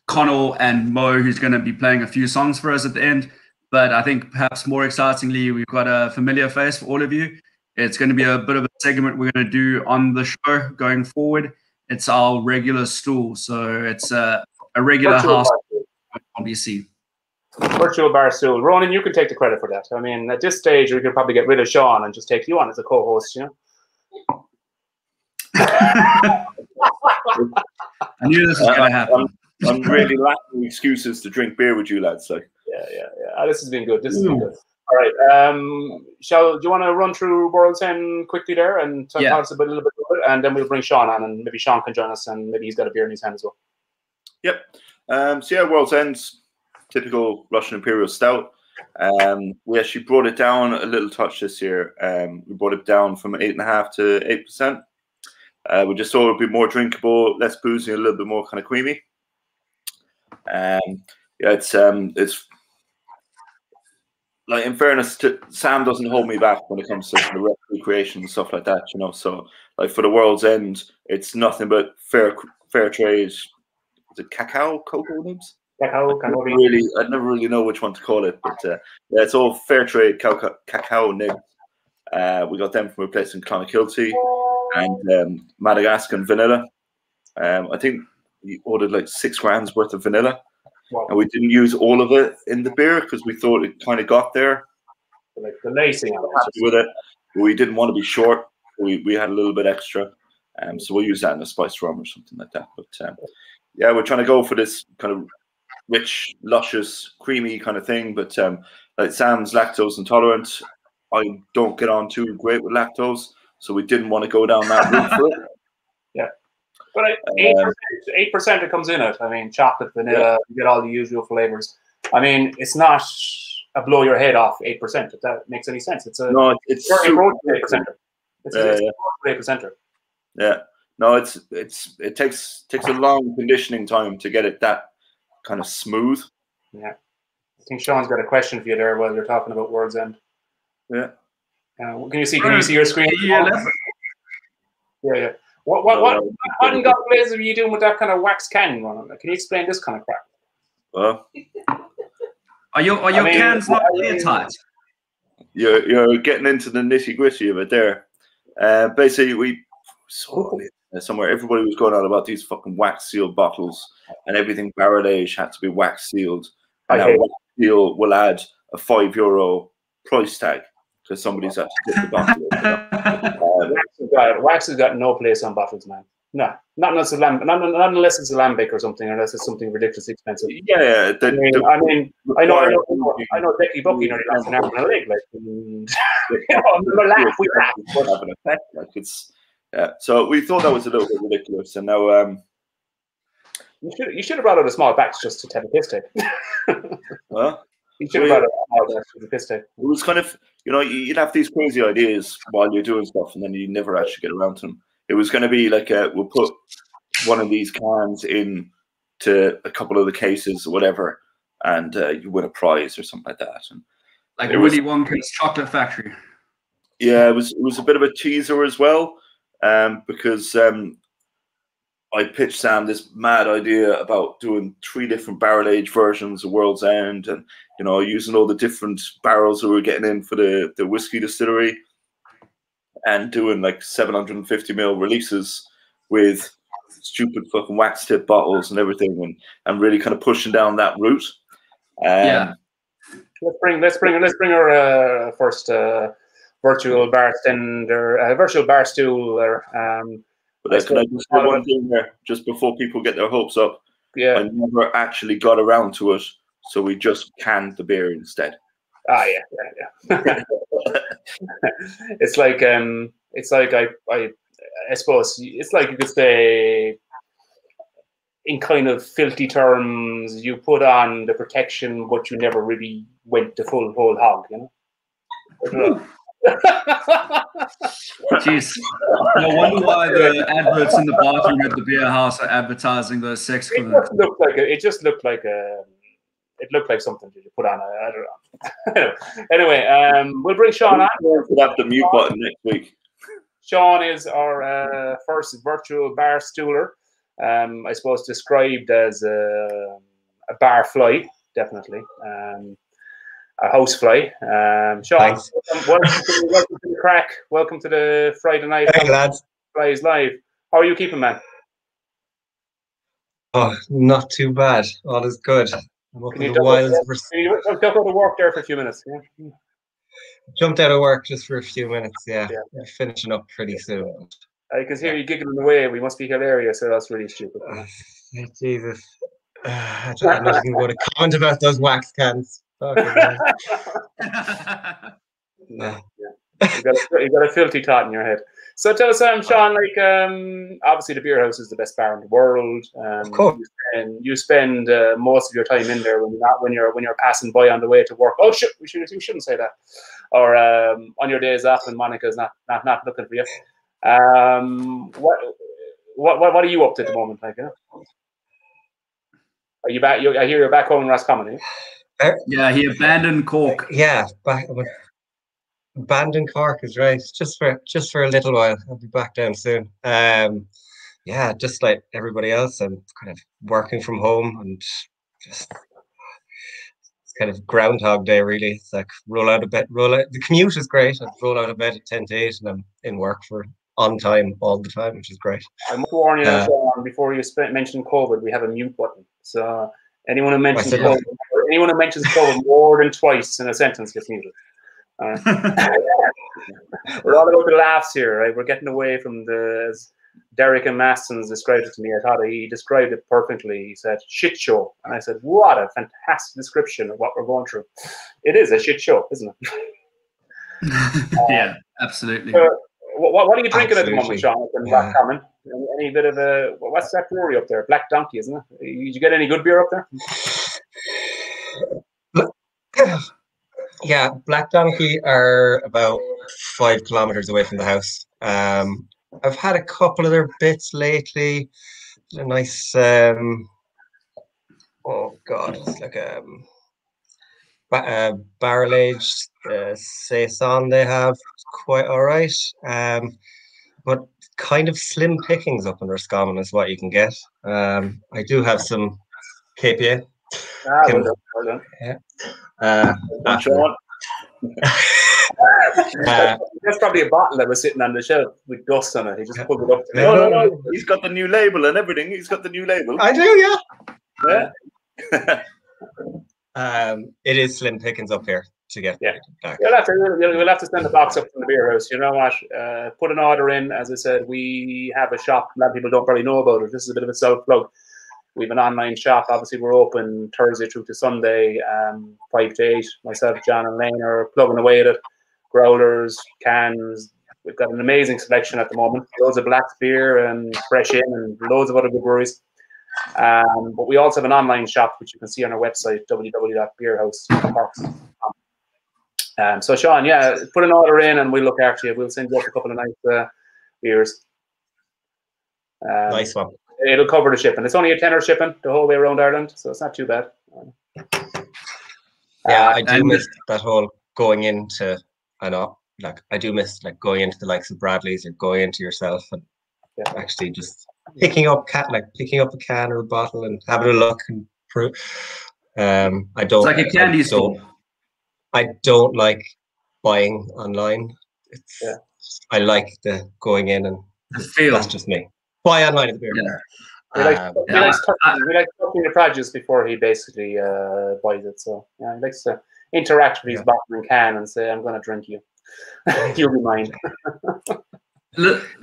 Connell and Mo who's going to be playing a few songs for us at the end. But I think perhaps more excitingly, we've got a familiar face for all of you. It's going to be a bit of a segment we're going to do on the show going forward. It's our regular stool. So it's a regular house, obviously. Virtual bar stool. Ronan, you can take the credit for that. I mean, at this stage, we could probably get rid of Sean and just take you on as a co-host, you know? I knew this was going to happen. I'm really lacking excuses to drink beer with you lads. So. Yeah. This has been good. This has been good. All right. Do you want to run through World's End quickly there and tell us a little bit about it, and then we'll bring Sean on, and maybe Sean can join us, and maybe he's got a beer in his hand as well. Yep. World's End's typical Russian Imperial Stout. We actually brought it down a little touch this year. We brought it down from 8.5% to 8%. We just thought it would be more drinkable, less boozy, a little bit more kind of creamy. It's like, in fairness to Sam, doesn't hold me back when it comes to the recipe creation and stuff like that, you know. So, like, for the World's End, it's nothing but fair trade. Is it cocoa nibs? I never really know which one to call it, but it's all fair trade cacao nibs. We got them from a place in Clonakilty, and Madagascar vanilla. I think we ordered like 6 grams worth of vanilla. Wow. And we didn't use all of it in the beer because we thought it kind of got there. Like the lacing with it. We didn't want to be short. We had a little bit extra. So we'll use that in a spiced rum or something like that. But we're trying to go for this kind of rich, luscious, creamy kind of thing. But like Sam's lactose intolerant. I don't get on too great with lactose. So we didn't want to go down that route for it. Yeah. But 8% it comes in it. I mean, chocolate, vanilla, you get all the usual flavors. I mean, it's not a blow your head off 8%, if that makes any sense. It's a 8%. It's a 8%. Yeah. No, it takes a long conditioning time to get it that kind of smooth. Yeah. I think Sean's got a question for you there while you're talking about World's End. Yeah. Can you see your screen? Yeah. What in God's blazes are you doing with that kind of wax can, Ronan? Can you explain this kind of crap? Well, are your cans not airtight? You're getting into the nitty gritty of it there. Basically, we saw somewhere everybody was going on about these fucking wax sealed bottles, and everything barrel age had to be wax sealed. And now wax seal will add a €5 price tag because somebody's had to get the bottle. Wax has got no place on bottles, man. No, not unless it's a lambic or something, unless it's something ridiculously expensive. Yeah, I know Becky Bucky nearly lost an arm and a leg. So we thought that was a little bit ridiculous, and now you should have brought out a small batch just to have a piss take. Well, you should have brought out a small batch to the piss take. It was kind of, you'd have these crazy ideas while you're doing stuff, and then you never actually get around to them. It was going to be like we'll put one of these cans in to a couple of the cases or whatever, and you win a prize or something like that. And like Willy Wonka's chocolate factory. Yeah, it was a bit of a teaser as well, because I pitched Sam this mad idea about doing 3 different barrel age versions of World's End, and using all the different barrels that we were getting in for the whiskey distillery, and doing like 750ml releases with stupid fucking wax tip bottles and everything, and really kind of pushing down that route. Let's bring our first virtual bartender, virtual bar stool. But can I just say one thing there, just before people get their hopes up? Yeah. I never actually got around to it, so we just canned the beer instead. Ah, yeah. It's like I suppose it's like you could say, in kind of filthy terms, you put on the protection, but you never really went the full whole hog, Jeez. No wonder why the adverts in the bathroom at the beer house are advertising those sex clubs. It just looked like a it looked like something that you put on. I don't know. Anyway, we'll bring Sean on. We'll have the mute button next week. Sean is our first virtual bar stooler. I suppose described as a bar fly, definitely. A house fly. Sean, welcome to the crack. Welcome to the Friday night. Hey, lads. Flies live. How are you keeping, man? Oh, not too bad. All is good. Can you duck out of work there for a few minutes? Yeah. Jumped out of work just for a few minutes. Yeah. We're finishing up pretty soon. I can hear you giggling away. We must be hilarious, so that's really stupid. Jesus. I'm not even going to comment about those wax cans. Yeah. You got a filthy thought in your head. So tell us, Sean, like obviously the Bierhaus is the best bar in the world. Of course. And you spend most of your time in there when you're passing by on the way to work. Oh shit, we shouldn't say that. Or on your days off when Monica's not looking for you. What are you up to at the moment? Like, are you back? I hear you're back home in Roscommon. Yeah, he abandoned Cork. Yeah, abandoned Cork is right. Just for a little while. I'll be back down soon. Yeah, just like everybody else, I'm kind of working from home and just it's kind of Groundhog Day, really. It's like roll out. The commute is great. I roll out of bed at 10 to 8, and I'm in work on time all the time, which is great. I must warn you, Sean, before you mentioned COVID, we have a mute button. So anyone who mentions COVID more than twice in a sentence gets muted. We're all about the laughs here, right? We're getting away from as Derek and Mastons described it to me. I thought he described it perfectly. He said, shit show. And I said, what a fantastic description of what we're going through. It is a shit show, isn't it? Yeah, absolutely. What are you drinking at the moment, Sean? Common? Any bit of what's that brewery up there? Black Donkey, isn't it? Did you get any good beer up there? Yeah, Black Donkey are about 5 kilometers away from the house. I've had a couple of their bits lately. A nice, it's like a barrel-aged saison they have. It's quite all right. But kind of slim pickings up in Roscommon is what you can get. I do have some KPA. Well done. Yeah. That's probably a bottle that was sitting on the shelf with dust on it. He just pulled it up. No. He's got the new label and everything. He's got the new label. I do, yeah. It is slim pickings up here to get. Yeah. You'll have to send the box up from the Bierhaus. You know what? Put an order in. As I said, we have a shop. A lot of people don't probably know about it. This is a bit of a self-plug. We have an online shop. Obviously, we're open Thursday through to Sunday, 5 to 8. Myself, John, and Lane are plugging away at it. Growlers, cans. We've got an amazing selection at the moment. Loads of black beer and Fresh Inn and loads of other good breweries. But we also have an online shop, which you can see on our website, www.beerhaus.com. So, Sean, yeah, put an order in and we'll look after you. We'll send you up a couple of nice beers. Nice one. It'll cover the shipping. It's only a tenner shipping the whole way around Ireland, so it's not too bad. Yeah, I do miss that whole going into. I know, like I do miss like going into the likes of Bradley's or going into yourself and actually just picking up a can or a bottle and having a look and prove. I don't. It's like a candy store. I don't like buying online. I like the going in and the feel. That's just me. Buy online at the beer. Yeah. We like touching the produce before he basically buys it. So yeah, he likes to interact with his bottle and can and say, "I'm going to drink you. You'll be mine."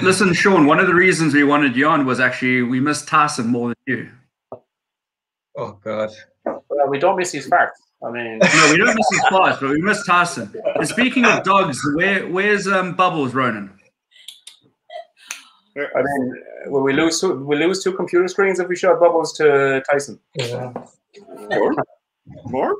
Listen, Sean. One of the reasons we wanted you on was actually we miss Tyson more than you. Oh God. Well, we don't miss his farts. I mean, no, we don't miss his farts, but we miss Tyson. And speaking of dogs, where's Bubbles, Ronan? I mean, will we lose 2 computer screens if we show Bubbles to Tyson? Yeah. More?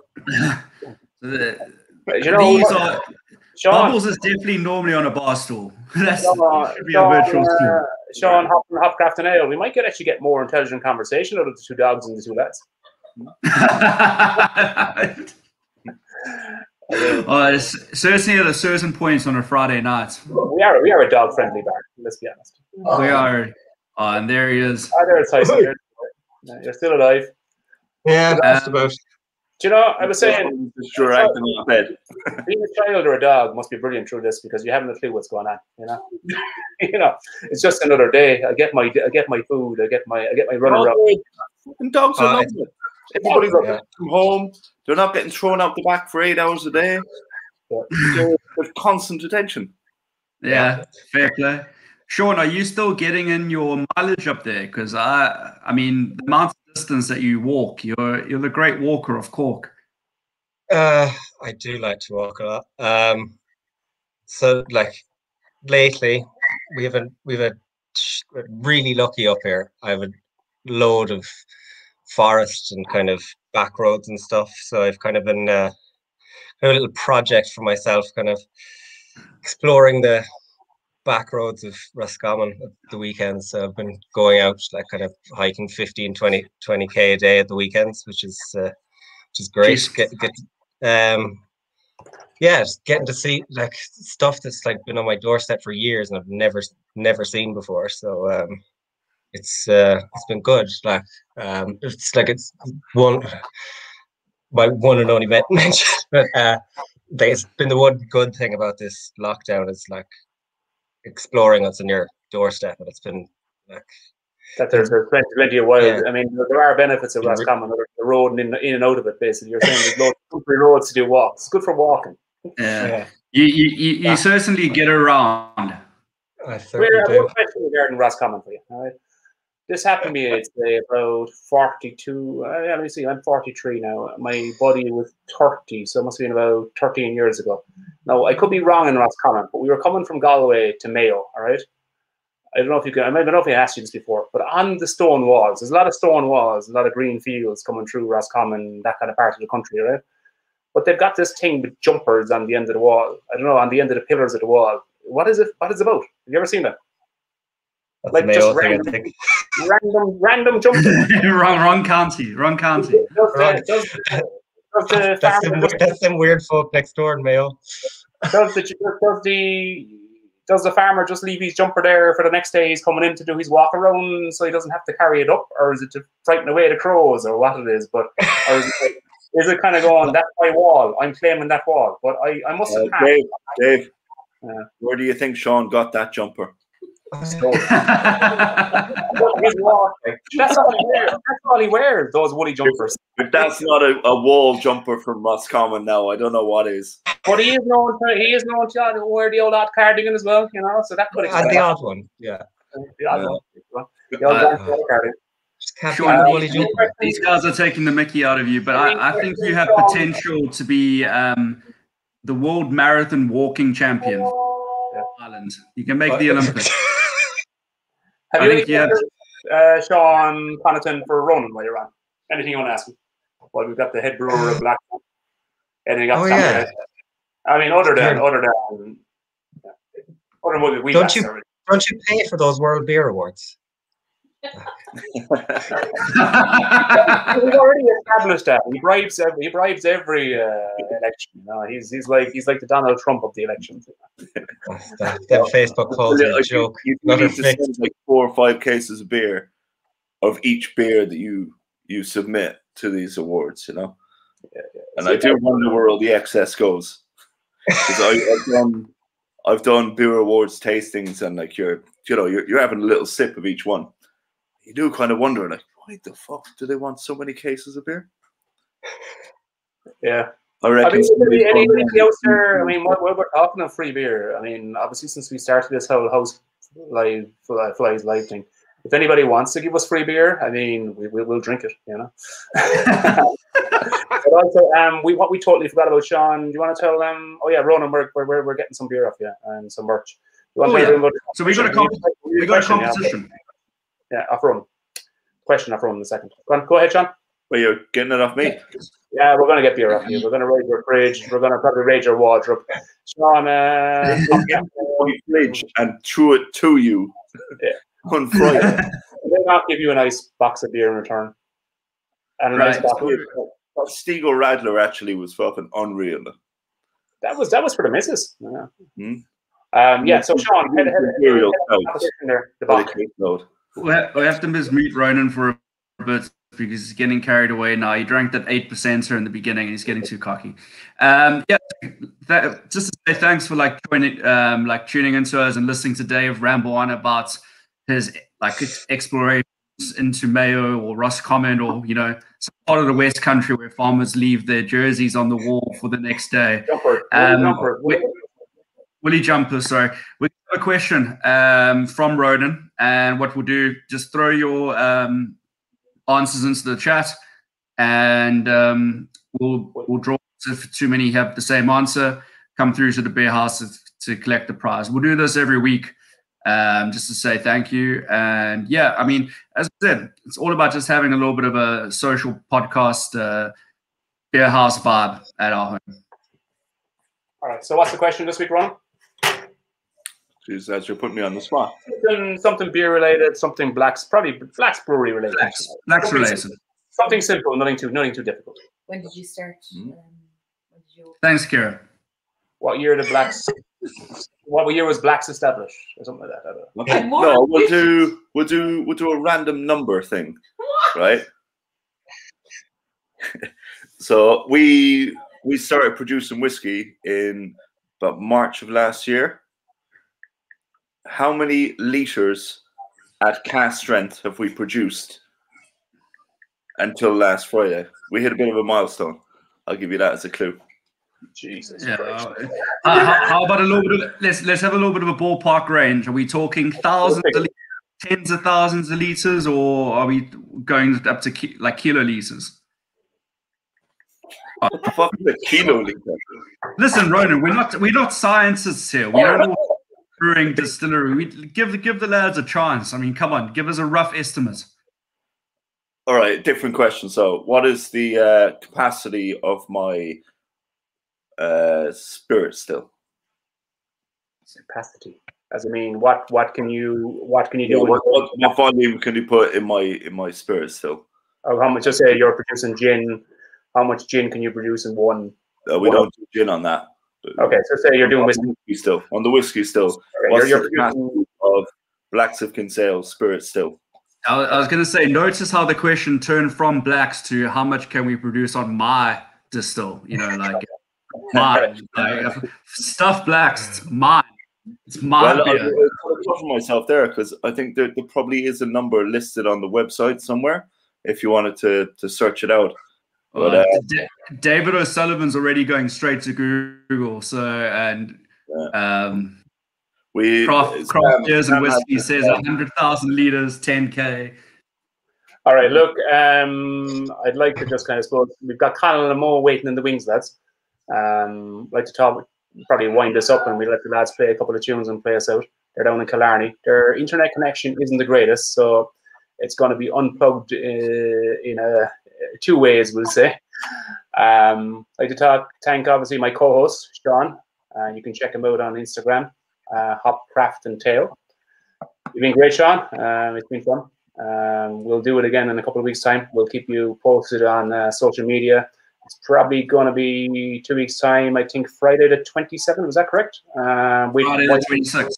Bubbles is definitely normally on a bar stool. That should be a virtual stool. Sean, Hopcraft and Ale. We might actually get more intelligent conversation out of the 2 dogs and the 2 lads. Certainly at a certain point on a Friday night. We are a dog friendly bar. Let's be honest. We are. And there he is. Oh, there it's Tyson. You're still alive. Yeah, just about. Do you know? I was saying, sure, I can on bed. Being a child or a dog must be brilliant through this because you haven't a clue what's going on. You know, you know, it's just another day. I get my food. I get my running around. And dogs are loving it. Everybody's from home. They're not getting thrown out the back for 8 hours a day. There's constant attention. Yeah, fair play. Sean, are you still getting in your mileage up there? Because I mean, the amount of distance that you walk, you're the great walker of Cork. I do like to walk a lot. So like lately, we're really lucky up here. I have a load of forest and kind of back roads and stuff. So I've kind of been a little project for myself, kind of exploring the back roads of Roscommon at the weekends. So I've been going out like kind of hiking 15, 20k a day at the weekends, which is great. Just getting to see like stuff that's like been on my doorstep for years and I've never seen before. So it's been good. Like it's my one and only mention, but it's been the one good thing about this lockdown is like exploring what's on your doorstep, and it's been like that there's plenty of wild. Yeah. I mean, there are benefits of Roscommon, the road in and out of it. Basically, you're saying there's loads of country roads to do walks. It's good for walking. Yeah. You certainly get around. I certainly do. One question regarding Roscommon for you. All right. This happened to me, I'd say, about 42. Let me see, I'm 43 now. My buddy was 30, so it must have been about 13 years ago. Now, I could be wrong in Roscommon, but we were coming from Galway to Mayo, all right? I don't know if I asked you this before, but on the stone walls, there's a lot of stone walls, a lot of green fields coming through Roscommon, that kind of part of the country, right? But they've got this thing with jumpers on the end of the wall. I don't know, on the end of the pillars of the wall. What is it? What is it about? Have you ever seen that? That's like just random jumpers. wrong county. That's some weird folk next door in Mayo. Does the farmer just leave his jumper there for the next day he's coming in to do his walk around so he doesn't have to carry it up, or is it to frighten away the crows, or what it is? But or is it kind of going, that's my wall, I'm claiming that wall? But I must have Dave, where do you think Sean got that jumper? That's all he wears, those woolly jumpers. If that's not a wall jumper from Roscommon now, I don't know what is. But he is known to wear the old odd cardigan as well, you know, so that could explain. The odd one, yeah. The odd one. The old cardigan. These guys are taking the mickey out of you, but I think you have potential to be the world marathon walking champion. Ireland. You can make the Olympics. Have you Sean Connaughton for Ronan while you're on? Anything you want to ask me? Well, we've got the head brewer of Black. Anything else? Yeah. I mean, other than what we don't you pay for those World Beer Awards? We've already established that he bribes every election. You know, he's like the Donald Trump of the elections. That Facebook calls it a joke. You need to send like 4 or 5 cases of beer, of each beer that you submit to these awards. You know, and I do wonder where all the excess goes. Because I've done beer awards tastings, and like you're having a little sip of each one. You do kind of wonder, like, why the fuck do they want so many cases of beer? Yeah. I reckon. Anybody else there? I mean, we're talking of free beer. I mean, obviously, since we started this whole House Flies live thing, if anybody wants to give us free beer, I mean, we'll drink it, you know. But also, what we totally forgot about, Sean. Do you want to tell them? Oh yeah, Ronan, we're getting some beer off you and some merch. So we got a competition. Yeah, off Ronan. Question off Ronan in a second. Go ahead, Sean. Well, you're getting it off me. Yeah, we're going to get beer off you. We're going to raid your fridge. We're going to probably raid your wardrobe. Sean, fridge and threw it to you on Friday. They'll not give you a nice box of beer in return. and a nice Right. bottle. That Stigo Radler actually was fucking unreal. That was for the missus. Yeah. Hmm? So Sean, head Imperial opposition there, the box. We have to miss meet Ronan for a bit because he's getting carried away now. He drank that 8%er in the beginning and he's getting too cocky. Just to say thanks for tuning into us and listening to Dave ramble on about his explorations into Mayo or Roscommon or some part of the West Country where farmers leave their jerseys on the wall for the next day. Willie Jumper, sorry. We have a question from Ronan, and what we'll do, just throw your answers into the chat, and we'll draw. If too many have the same answer, come through to the Bierhaus to collect the prize. We'll do this every week, just to say thank you. And yeah, I mean, as I said, it's all about just having a little bit of a social podcast, Bierhaus vibe at our home. All right. So what's the question this week, Ron? Jeez, you're putting me on the spot. Something beer related, something probably Black's brewery related. Black's related. Something simple, nothing too difficult. When did you start? Thanks, Kira. What year did Black's? What year was Black's established, or something like that? Okay. No, we'll do a random number thing, right? So we started producing whiskey in about March of last year. How many liters at cask strength have we produced until last Friday? We hit a bit of a milestone. I'll give you that as a clue. Jesus Yeah. Christ. How about a little bit of, let's have a little bit of a ballpark range. Are we talking thousands of liters, tens of thousands of liters, or are we going up to kiloliters? What the fuck is a kiloliter? Listen, Ronan, we're not scientists here. We don't know brewing distillery. We give the lads a chance. I mean, come on, give us a rough estimate. All right, different question. So, what is the capacity of my spirit still? Capacity. As I mean, what can you do? What volume can you put in my spirit still? How much? Just say you're producing gin. How much gin can you produce in one? We don't do gin on that. Okay, so say you're doing whiskey still. On the whiskey still. Okay, What's you're the capacity of Blacks of Kinsale spirit still? I was going to say, notice how the question turned from Blacks to how much can we produce on my distill? Mine. Stuff Blacks, it's mine. It's my beer. I'm talking myself there because I think there probably is a number listed on the website somewhere if you wanted to search it out. But, David O'Sullivan's already going straight to Google. So craft beers and whiskey says 100,000 liters, 10K. All right, look, I'd like to just kind of suppose we've got Connell and Mo waiting in the wings, lads. I'd like to probably wind us up and we let the lads play a couple of tunes and play us out. They're down in Killarney. Their internet connection isn't the greatest, so it's going to be unplugged in two ways, we'll say. I'd like to thank obviously my co-host Sean. You can check him out on Instagram, Hop Craft and Tail. You've been great, Sean. It's been fun. We'll do it again in a couple of weeks' time. We'll keep you posted on social media. It's probably going to be 2 weeks' time. I think Friday the 27th. Was that correct? Friday the 26th.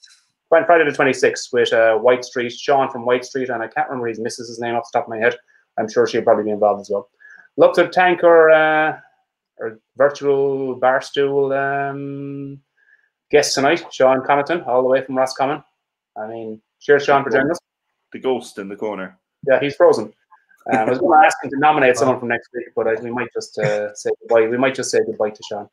Friday the 26th with White Street, Sean from White Street, and I can't remember his missus' name off the top of my head. I'm sure she'll probably be involved as well. Love to thank our virtual barstool guest tonight, Sean Connaughton, all the way from Roscommon. I mean, cheers, Sean, for joining us. The ghost in the corner. Yeah, he's frozen. I was going to ask him to nominate someone from next week, but we might just say goodbye. We might just say goodbye to Sean.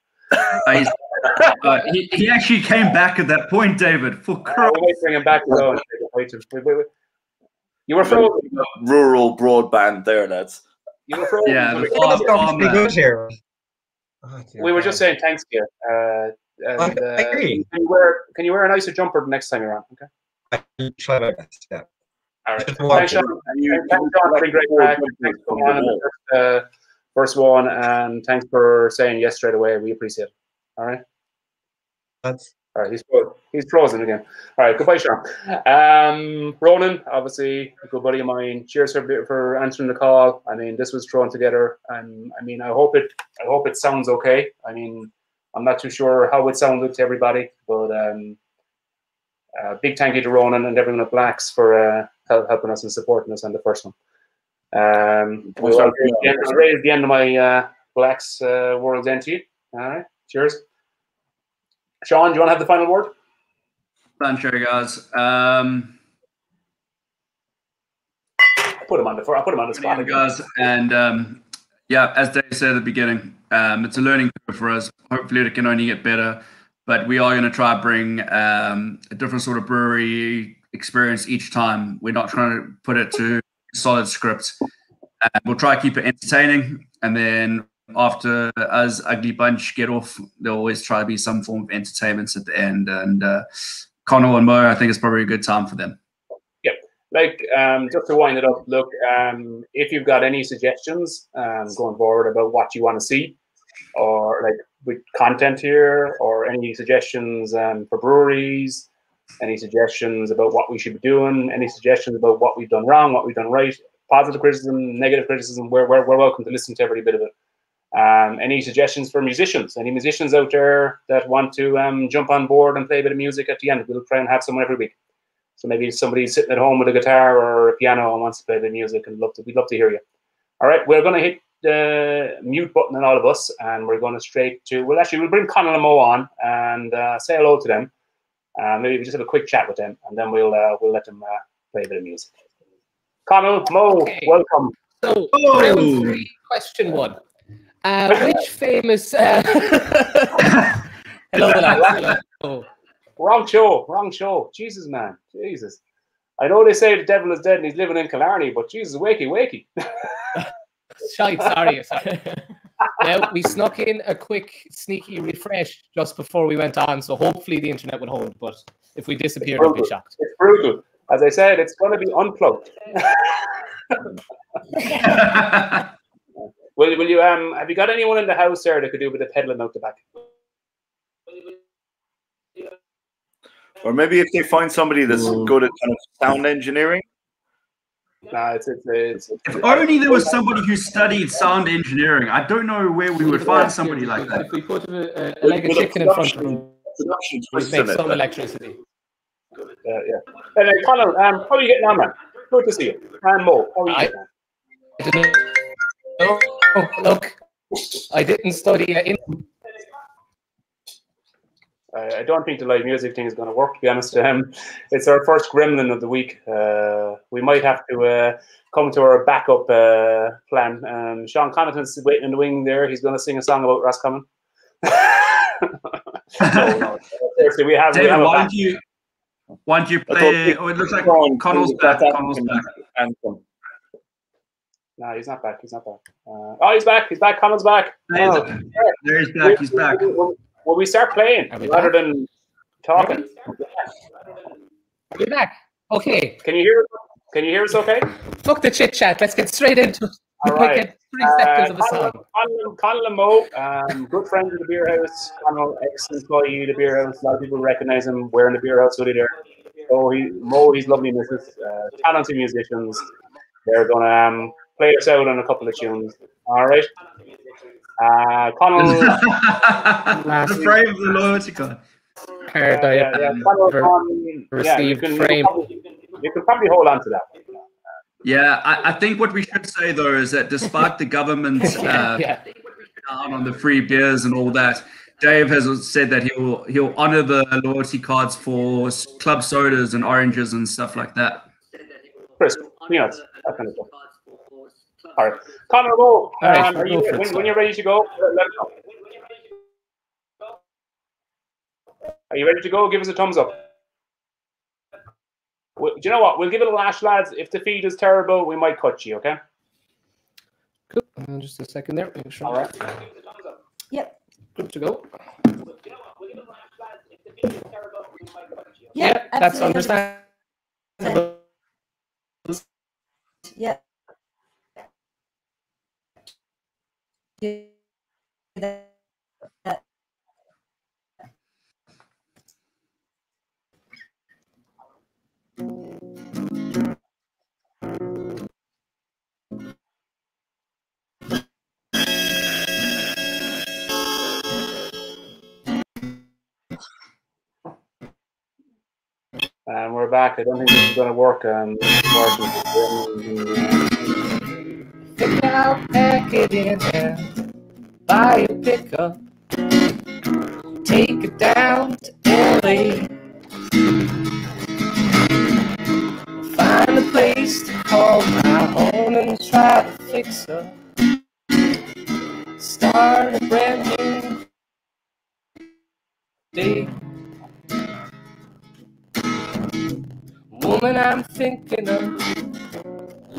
He actually came back at that point, David. For we might bring him back to go and say goodbye to him. You were frozen. Rural broadband there, lads. You were frozen. Yeah, good here. We were just saying thanks to you. I agree. Can you wear a nicer jumper the next time you're on? Okay. I'll try my best. Yeah. All right. Thanks, Sean. Thanks, Sean. It's been great. Thanks for coming on the first one, and thanks for saying yes straight away. We appreciate it. All right. That's all right. He's good. He's frozen again. All right, goodbye, Sean. Ronan, obviously a good buddy of mine. Cheers for answering the call. I mean, this was thrown together, and I mean, I hope it sounds okay. I mean, I'm not too sure how it sounded to everybody, but big thank you to Ronan and everyone at Blacks for helping us and supporting us on the first one. I'll raise the end of my Blacks World's End to you. All right, cheers. Sean, do you want to have the final word? Sure, guys. I put him on the spot again. Guys, and yeah, as Dave said at the beginning, it's a learning curve for us. Hopefully, it can only get better. But we are going to try bring a different sort of brewery experience each time. We're not trying to put it to solid script. We'll try to keep it entertaining, and then after us Ugly Bunch get off, there'll always try to be some form of entertainment at the end. And Connell and Mo, I think it's probably a good time for them. Yep. Like, just to wind it up, look, if you've got any suggestions going forward about what you want to see, or like with content here, or any suggestions for breweries, any suggestions about what we should be doing, any suggestions about what we've done wrong, what we've done right, positive criticism, negative criticism, we're welcome to listen to every bit of it. Any suggestions for musicians? Any musicians out there that want to jump on board and play a bit of music at the end? We'll try and have someone every week. So maybe somebody's sitting at home with a guitar or a piano and wants to play the music, and we'd love to hear you. All right, we're going to hit the mute button on all of us, and we're going to straight to. We'll bring Connell and Mo on and say hello to them. Maybe we just have a quick chat with them, and then we'll let them play a bit of music. Connell, Mo, okay. Welcome. So, round 3, question 1. Which famous... Hello, lads. Hello. Wrong show. Jesus, man. Jesus. I know they say the devil is dead and he's living in Killarney, but Jesus, wakey. Shite, sorry. Now, we snuck in a quick, sneaky refresh just before we went on, so hopefully the internet would hold, but if we disappeared, I'd be shocked. It's brutal. As I said, it's going to be unplugged. Will you have you got anyone in the house there that could do a bit of peddling out the back? Or maybe if they find somebody that's good at kind of sound engineering. No, it's if only there was somebody who studied sound engineering. I don't know where we would find somebody like that. If we put a leg of chicken in front of them, we'd make some electricity. Yeah. And Connell, how are you getting on, man? Good to see you. And Mo, how are you getting on? Oh, look, I didn't study in. I don't think the live music thing is going to work, to be honest. It's our first gremlin of the week. We might have to come to our backup plan. Sean Connaughton's waiting in the wing there. He's going to sing a song about Roscommon. No. Seriously, we have. David, why don't you play? Oh, it looks like Connell's back. No, he's not back. He's back. He's back. Connell's back. There he's back. He's back. Will we start playing rather than talking? Are we back? Okay. Can you hear us? Can you hear us okay? Fuck the chit chat. Let's get straight into it. All right. Get 3 seconds of a song. Connell and Mo, good friends of the Bierhaus. Connell, ex-employee of the Bierhaus. A lot of people recognize him wearing the Bierhaus hoodie there. So he's lovely missus. Talented musicians. They're going to play us out on a couple of tunes. All right. Connell. The frame of the loyalty card. You can probably hold on to that. Yeah, I think what we should say though is that despite the government down on the free beers and all that, Dave has said that he'll honor the loyalty cards for club sodas and oranges and stuff like that. Chris, peanuts, that kind of stuff. All right, Connor, go. When you're ready to go, let us know. Are you ready to go? Give us a thumbs up. Do you know what? We'll give it a lash, lads. If the feed is terrible, we might cut you, okay? Cool. Just a second there. Make sure. All right. Yep. Good to go. Yeah, that's understandable. Yeah. We're back. I don't think this is going to work. Think I'll pack it in and buy a pickup. Take it down to LA. Find a place to call my own and try to fix up. Start a brand new day. Woman I'm thinking of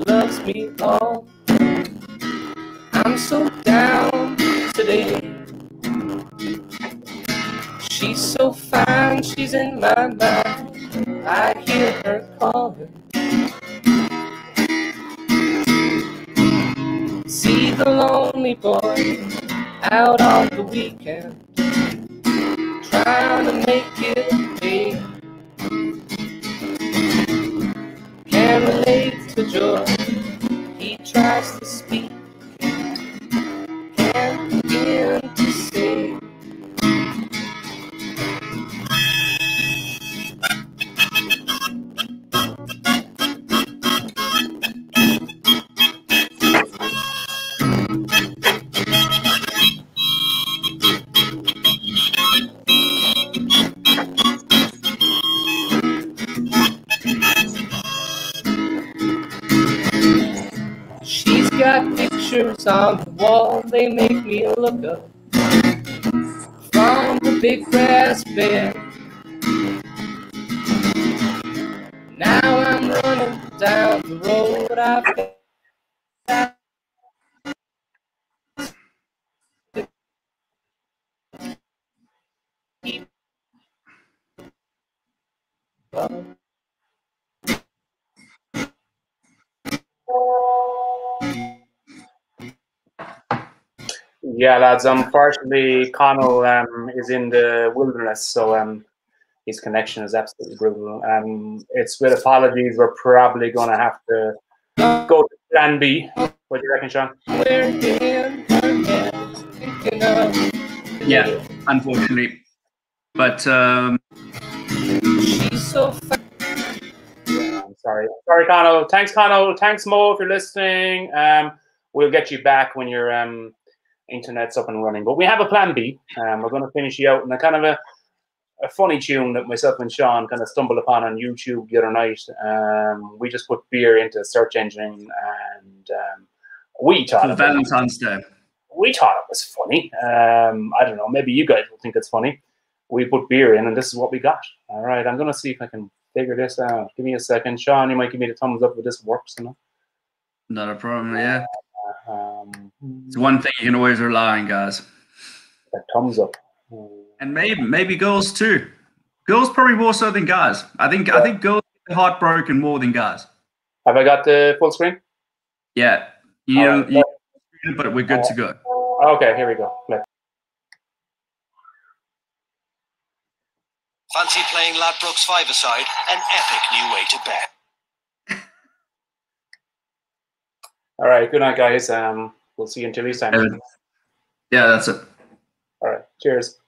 loves me all. I'm so down today. She's so fine, she's in my mind. I hear her calling. See the lonely boy out on the weekend, trying to make it pay. Can't relate to joy. He tries to speak, can't begin to say. She's got pictures on the wall, they make me look up from the big brass bed. Now I'm running down the road I've got. Yeah, lads. Unfortunately, Connell is in the wilderness, so his connection is absolutely brutal. It's with apologies. We're probably going to have to go to Plan B. What do you reckon, Sean? Yeah, unfortunately. But She's so fine. Yeah, I'm sorry. Sorry, Connell. Thanks, Connell. Thanks, Mo, if you're listening. We'll get you back when your internet's up and running. But we have a Plan B. We're going to finish you out in a kind of a funny tune that myself and Sean kind of stumbled upon on YouTube the other night. We just put beer into a search engine, and we thought for Valentine's Day. We thought it was funny. I don't know. Maybe you guys will think it's funny. We put beer in, and this is what we got. All right. I'm going to see if I can figure this out. Give me a second. Sean, you might give me the thumbs up if this works. You know? Not a problem, yeah. It's one thing you can always rely on, guys. A thumbs up. And maybe girls too. Girls probably more so than guys. I think girls get heartbroken more than guys. Have I got the full screen? Yeah. But we're good to go. Okay, here we go. Play. Fancy playing Ladbrokes five-a-side? An epic new way to bet. All right, good night, guys. We'll see you in 2 weeks' time. Yeah, that's it. All right, cheers.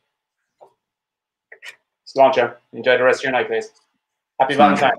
Launch, enjoy the rest of your night, please. Happy Valentine's.